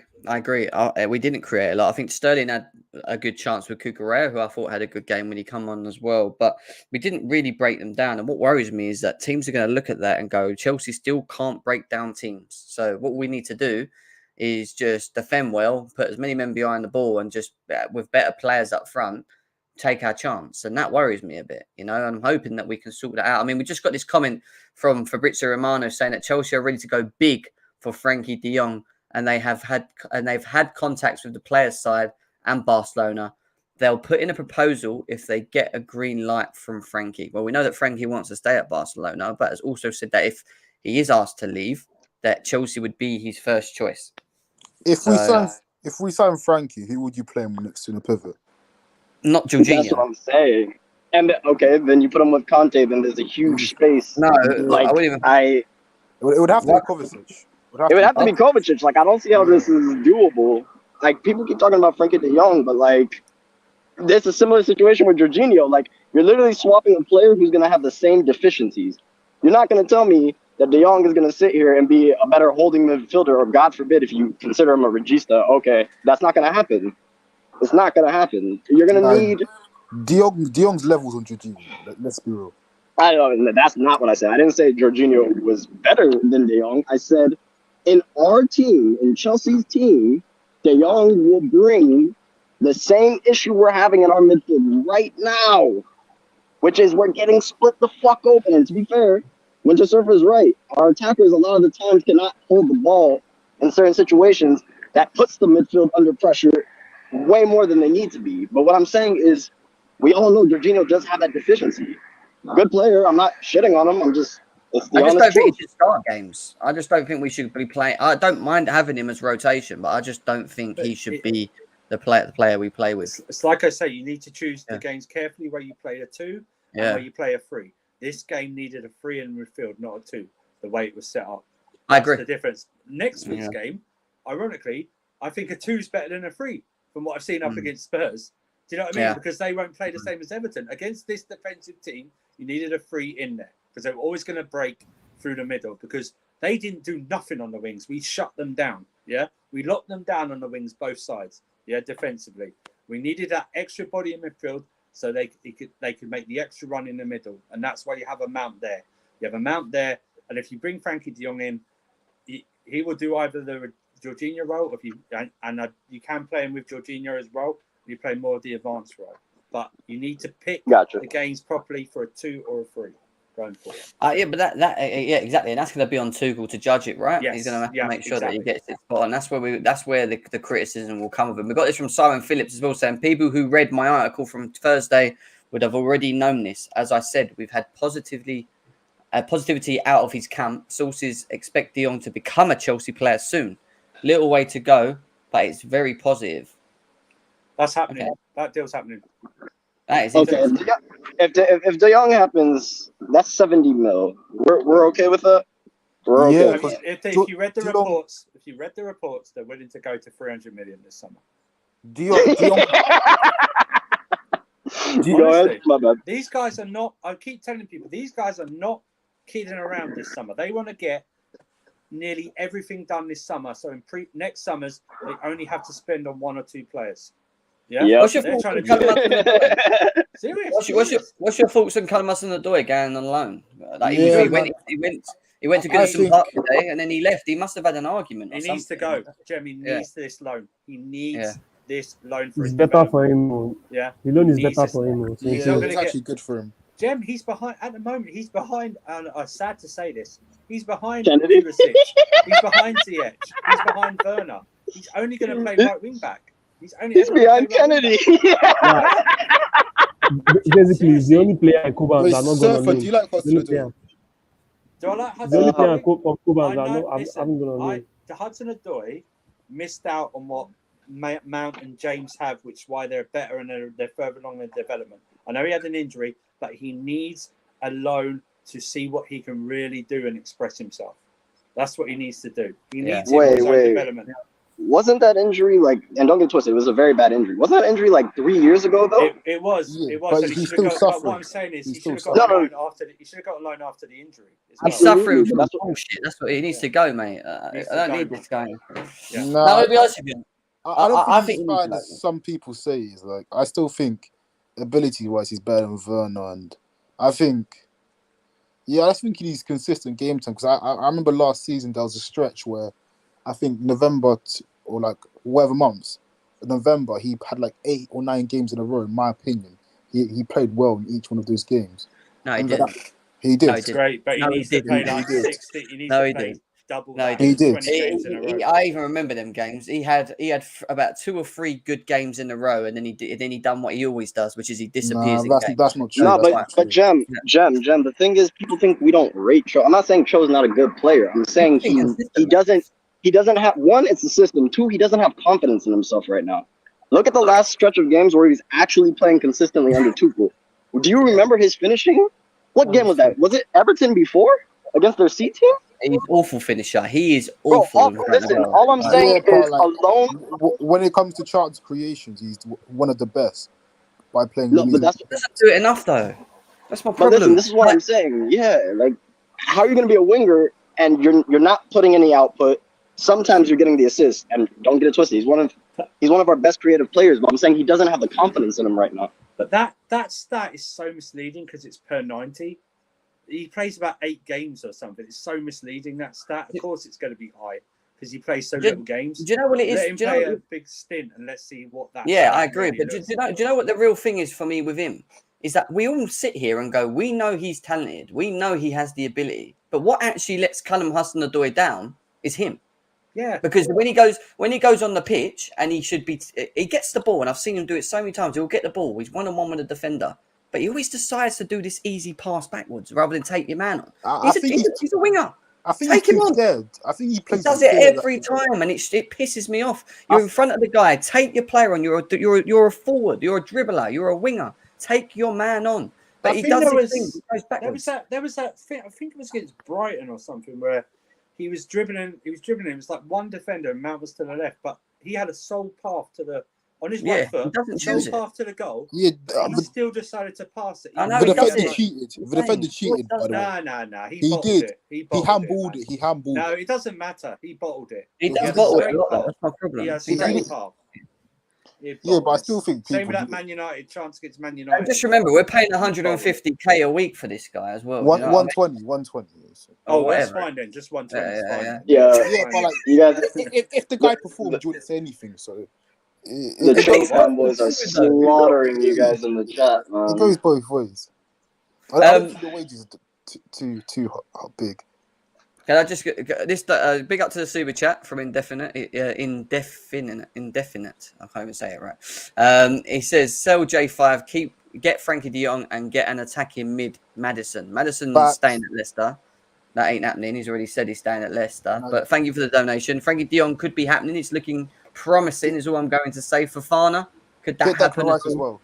We didn't create a lot. I think Sterling had a good chance with Cucurella, who I thought had a good game when he come on as well. But we didn't really break them down. And what worries me is that teams are going to look at that and go, Chelsea still can't break down teams. So what we need to do is just defend well, put as many men behind the ball, and just with better players up front, take our chance. And that worries me a bit, and I'm hoping that we can sort that out. I mean, we just got this comment from Fabrizio Romano saying that Chelsea are ready to go big for Frankie de Jong, and they've had contacts with the players' side and Barcelona. They'll put in a proposal if they get a green light from Frankie. Well, we know that Frankie wants to stay at Barcelona, but has also said that if he is asked to leave, that Chelsea would be his first choice. If we sign Frankie, who would you play him next to in a pivot? Not That's what Jorginho. I'm saying. And okay, then you put him with Kante, then there's a huge space. No, Like I wouldn't even. It would have to be Kovacic. It would have to be Kovacic. Like, I don't see how this is doable. Like, people keep talking about Frankie de Jong, but like, there's a similar situation with Jorginho. Like, you're literally swapping a player who's gonna have the same deficiencies. You're not gonna tell me that de Jong is gonna sit here and be a better holding midfielder, or God forbid, if you consider him a regista. Okay, that's not gonna happen. It's not gonna happen. You're gonna need. De Jong's levels on Jorginho. Let's be real. I don't know. That's not what I said. I didn't say Jorginho was better than De Jong. I said in our team, in Chelsea's team, De Jong will bring the same issue we're having in our midfield right now, which is we're getting split the fuck open. And to be fair, Winter Surfer is right. Our attackers a lot of the times cannot hold the ball in certain situations. That puts the midfield under pressure way more than they need to be. But what I'm saying is, we all know Jorginho does have that deficiency. Good player. I'm not shitting on him. It's the I just honest don't think truth. he should start games. I just don't think we should be playing. I don't mind having him as rotation, but I just don't think he should be the player we play with. It's like I say, you need to choose the games carefully where you play a 2 and where you play a 3. This game needed a 3 in midfield, not a 2, the way it was set up. I agree. The difference. Next week's game, ironically, I think a 2 is better than a 3 from what I've seen up against Spurs. Do you know what I mean? Yeah. Because they won't play the same as Everton. Against this defensive team, you needed a 3 in there because they were always going to break through the middle because they didn't do nothing on the wings. We shut them down. Yeah. We locked them down on the wings, both sides. Yeah. Defensively. We needed that extra body in midfield so they could make the extra run in the middle. And that's why you have a Mount there. You have a Mount there. And if you bring Frankie de Jong in, he will do either the Jorginho role, you can play him with Jorginho as well. You play more of the advanced role, but you need to pick the games properly for a 2 or a 3 going forward. But exactly, and that's going to be on Tuchel to judge it, right? Yes. He's going to have to make sure that he gets it spot on. That's where the criticism will come of him. We got this from Simon Phillips as well, saying people who read my article from Thursday would have already known this. As I said, we've had positivity out of his camp. Sources expect De Jong to become a Chelsea player soon. Little way to go, but it's very positive. That's happening. Okay. That deal's happening. That is okay. If De Jong happens, that's 70 mil. We're okay with that. We're okay. Yeah. If you read the reports, they're willing to go to 300 million this summer. Honestly, these guys are not. I keep telling people these guys are not kidding around this summer. They want to get nearly everything done this summer. So in next summers, they only have to spend on 1 or 2 players. Yeah. Yep. What's your thoughts on Callum Hudson-Odoi going on loan? He went to Goodison Park today, and then he left. He must have had an argument. He needs to go. Jeremy needs this loan. He needs this loan for his better for him. Yeah, the loan is better for him. So it's actually good for him. Jem, he's behind at the moment. He's behind, and I'm sad to say this. He's behind Kennedy. He's behind Ziyech. He's behind Werner. He's only going to play right wing back. He's behind Kennedy. Basically, he's the only player in Cuba that are not going to do you like Hudson-Odoi? Do I like Hudson-Odoi? The only player in Cuba that are not going to Hudson-Odoi missed out on what Mount and James have, which is why they're better and they're further along in development. I know he had an injury, but he needs a loan to see what he can really do and express himself. That's what he needs to do. He needs his own development. Wasn't that injury and don't get twisted, it was a very bad injury. Wasn't that injury 3 years ago though? It was. Yeah, it was. but he's still suffering. What I'm saying is he should have got a loan after the injury. He's suffering from bullshit. That's what he needs to go, mate. I don't need this guy. Yeah. No, I'll be honest with you. I think he's bad as some people say. Is I still think ability-wise he's better than Werner, and I think he's consistent game time because I remember last season there was a stretch where I think November or whatever months, November he had 8 or 9 games in a row. In my opinion, he played well in each one of those games. No, he didn't. He did. No, great, but he needs to play 60. He needs to play double. No, he did. 20 games in a row. I even remember them games. He had about 2 or 3 good games in a row, and then he done what he always does, which is he disappears. That's not true. No, but Jem, the thing is, people think we don't rate Cho. I'm not saying Cho's not a good player. I'm saying he he doesn't have one. It's the system. Two, he doesn't have confidence in himself right now. Look at the last stretch of games where he's actually playing consistently under Tuchel. Do you remember his finishing? What game was that? Was it Everton before against their C team? He's awful finisher. He is Bro, awful. listen, all I'm saying is alone. When it comes to chance creations, he's one of the best by playing. No, but He doesn't do it enough though. That's my but problem. listen, this is what I'm saying. Yeah, like how are you going to be a winger and you're not putting any output? Sometimes you're getting the assist, and don't get it twisted. He's one of our best creative players, but I'm saying he doesn't have the confidence in him right now. But that stat is so misleading because it's per 90. He plays about 8 games or something. It's so misleading, that stat. Of course it's going to be high because he plays so little games. Do you know what it is? Let him play a big stint and let's see what that. Yeah, I agree. But do you know what the real thing is for me with him? Is that we all sit here and go, we know he's talented. We know he has the ability. But what actually lets Callum Hudson-Odoi down is him. Yeah. Because when he goes on the pitch and he gets the ball, and I've seen him do it so many times, he'll get the ball. He's one-on-one with a defender. But he always decides to do this easy pass backwards rather than take your man on. He's a winger. I think Take him on. Scared. I think he plays. He does it every time, and it pisses me off. You're in front of the guy. Take your player on. You're a forward. You're a dribbler. You're a winger. Take your man on. But he does his thing. He goes backwards. There was that thing. I think it was against Brighton or something where he was dribbling. It was like one defender, and Mount was to the left, but he had a sole path on his right foot. He doesn't choose path to the goal. Yeah, he still decided to pass it. I know, the defender cheated. The defender cheated. By the way, No. He did. It. He handballed it. He handballed. No, it doesn't matter. He bottled it. He does bottle it a lot. That's my problem. He has straight path. Yeah, but I still think people. Same with that Man United chance against Man United. And just remember, we're paying 150k a week for this guy as well. 120. Oh, that's fine then. Just 120. Yeah. But like, You guys, if the guy performed, you wouldn't say anything. So the Choke fanboys are slaughtering you guys in the chat, man. it goes both ways. I don't think the wages are too big. Can I just get this? Big up to the super chat from Indefinite. I can't even say it right. He says, "Sell J5, get Frankie De Jong, and get an attacking mid Madison. Madison's staying at Leicester. That ain't happening. He's already said he's staying at Leicester. No. But thank you for the donation. Frankie De Jong could be happening. It's looking promising. Is all I'm going to say. For Fofana, could that happen as well?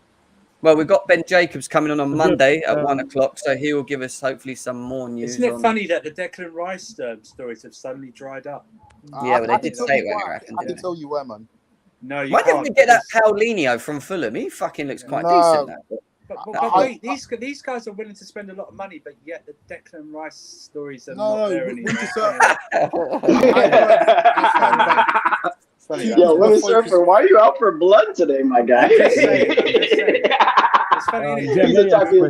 Well, we've got Ben Jacobs coming on Monday at 1 o'clock, so he will give us hopefully some more news. Isn't it funny that the Declan Rice stories have suddenly dried up? Yeah, well, they did say when it happened. I can tell you where, man. No, you Why can't. didn't we get that Paulinho from Fulham? He fucking looks quite decent now. But wait, these guys are willing to spend a lot of money, but yet the Declan Rice stories are not there anymore. Yo, Winter Surfer, why are you out for blood today, my guy? I'm just saying. It's funny,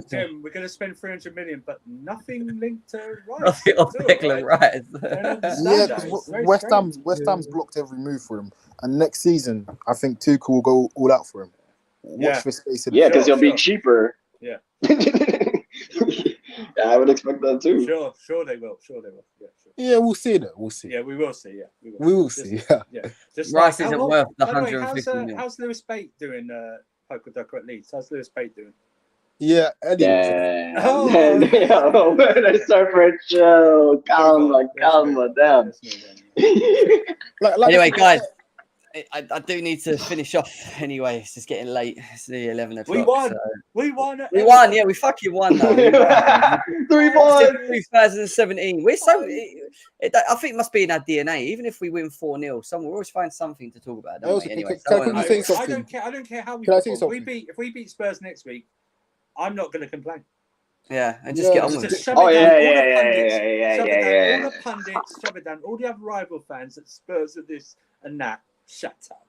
Tim, we're going to spend 300 million, but nothing linked to Rice. Nothing on Declan Rice. Yeah, because West Ham's blocked every move for him. And next season, I think Tuchel will go all out for him. Watch for space. Yeah, because he'll be cheaper. Yeah. Yeah, I would expect that too. Sure they will. Yeah, sure. Yeah, we'll see that. We'll see. Yeah, we will see. Yeah, we will see. Yeah. Just Rice isn't worth the 150 million. How's Lewis Bate doing? Poker Ducker at Leeds. How's Lewis Bate doing? Yeah, Eddie. Oh, Winter Surfer, chill, calma down. Anyway, guys. I do need to finish off anyway. It's just getting late. It's the 11 o'clock. We won. So. We won. Yeah, we fucking won. Though. 2017. We're so. I think it must be in our DNA. Even if we win 4-0, we'll always find something to talk about. Don't we? Anyway, I don't care how we perform. If we beat Spurs next week, I'm not going to complain. Yeah, and just get on with it. All the pundits, shove it down. All the other rival fans that Spurs are this and that. Shut up.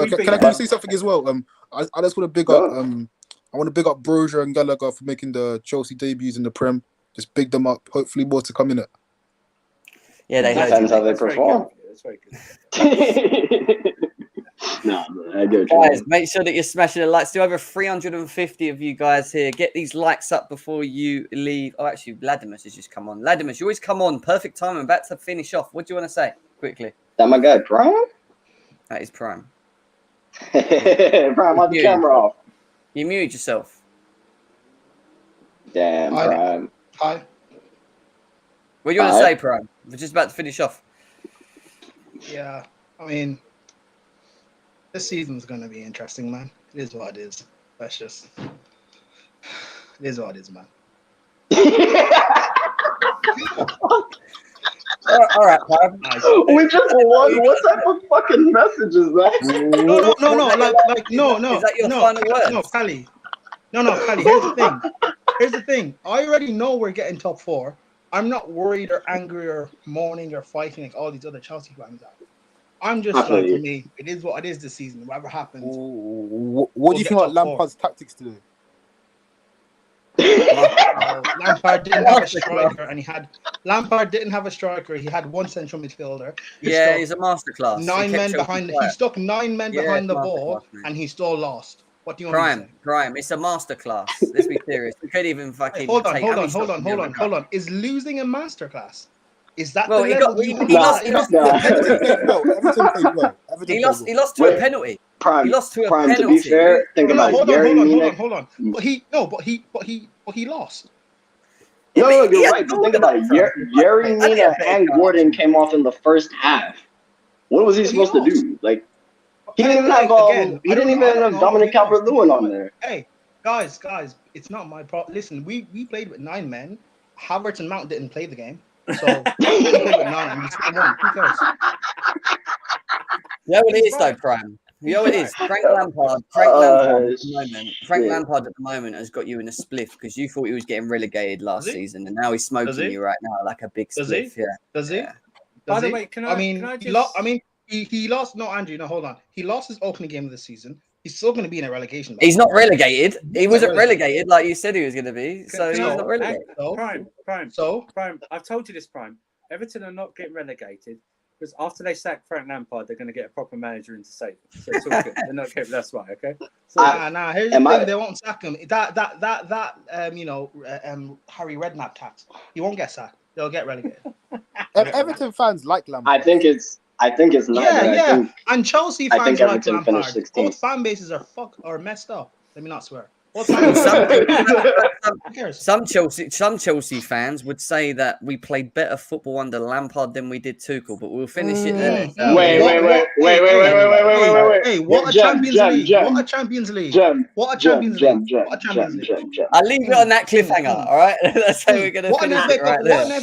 Can I say something as well? I just want to big up. I want to big up Brozier and Gallagher for making the Chelsea debuts in the Prem. Just big them up. Hopefully, more to come in it. Yeah, they depends how they perform. That's very good. I do. Guys, make sure that you're smashing the likes. Still over 350 of you guys here. Get these likes up before you leave. Oh, actually, Ladimus has just come on. Ladimus, you always come on. Perfect time. I'm about to finish off. What do you want to say quickly? That my guy, Prime? That is Prime. Prime, have the camera off. You muted yourself. Damn, Prime. Hi. What do you want to say, Prime? We're just about to finish off. Yeah, I mean, this season's going to be interesting, man. It is what it is. That's just... It is what it is, man. All right, Prime. We just won. What type of fucking message is that? No. Is that your final word? No, Callie. No, Callie. Here's the thing. I already know we're getting top 4. I'm not worried or angry or mourning or fighting like all these other Chelsea fans are. I'm just like, for me, it is what it is this season. Whatever happens. What do you think about Lampard's tactics today? Lampard didn't have a striker, and Lampard didn't have a striker. He had one central midfielder. He's a masterclass. 9 men behind. He stuck 9 men behind the ball, and he still lost. What do you want to say? Prime. It's a masterclass. Let's be serious. We could even fucking hold on. Is losing a masterclass? Is that well? The He lost to a penalty. Prime. He lost to a Prime. penalty. To be fair, think about hold on. But he lost. No, you're right. But think about it. Yerry Mina and Gordon came off in the first half. What was he supposed to do? Like, he didn't even have he didn't even have Dominic Calvert-Lewin on there. Hey, guys, it's not my problem. Listen, we played with 9 men. Havertz and Mount didn't play the game, so we played with 9 and we still won. Who cares? You know what it is, though, Prime. You know what it is. Frank Lampard at the moment has got you in a spliff because you thought he was getting relegated last season, and now he's smoking you right now like a big spliff. Does he? By the way, he lost. No, Andrew. No, hold on. He lost his opening game of the season. He's still going to be in a relegation battle. He's not relegated. He wasn't relegated like you said he was going to be. So he's not relegated. Prime. I've told you this, Prime. Everton are not getting relegated because after they sack Frank Lampard, they're going to get a proper manager in to save them. So it's all good. They're not getting. That's why. Okay. So, here's the thing. They won't sack him. Harry Redknapp tax. He won't get sacked. They'll get relegated. Everton fans like Lampard. I think it's not. Yeah. And Chelsea fans like Lampard. Both fan bases are messed up. Let me not swear. Some Chelsea fans would say that we played better football under Lampard than we did Tuchel, but we'll finish it there. Wait. Hey, what a Champions League! What a Champions League! What a Champions League! I'll leave it on that cliffhanger. All right, that's how we're gonna finish it right there. What an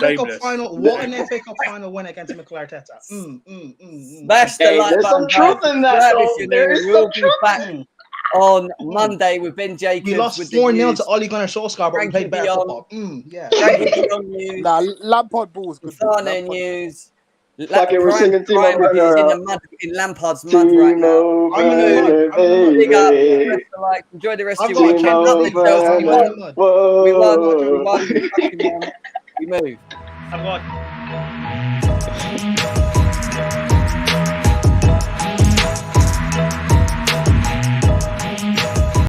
FA Cup final win against Mikel Arteta. Smash the like button. There's some truth in that. There is some truth. On Monday with Ben Jacobs. We lost 4-0 to Ole Gunnar Solskjaer, but we played better football. Lampard balls. Sane news. We're singing Team Up in Lampard's mud right now. Big up. Enjoy the rest of your weekend. We won. We moved.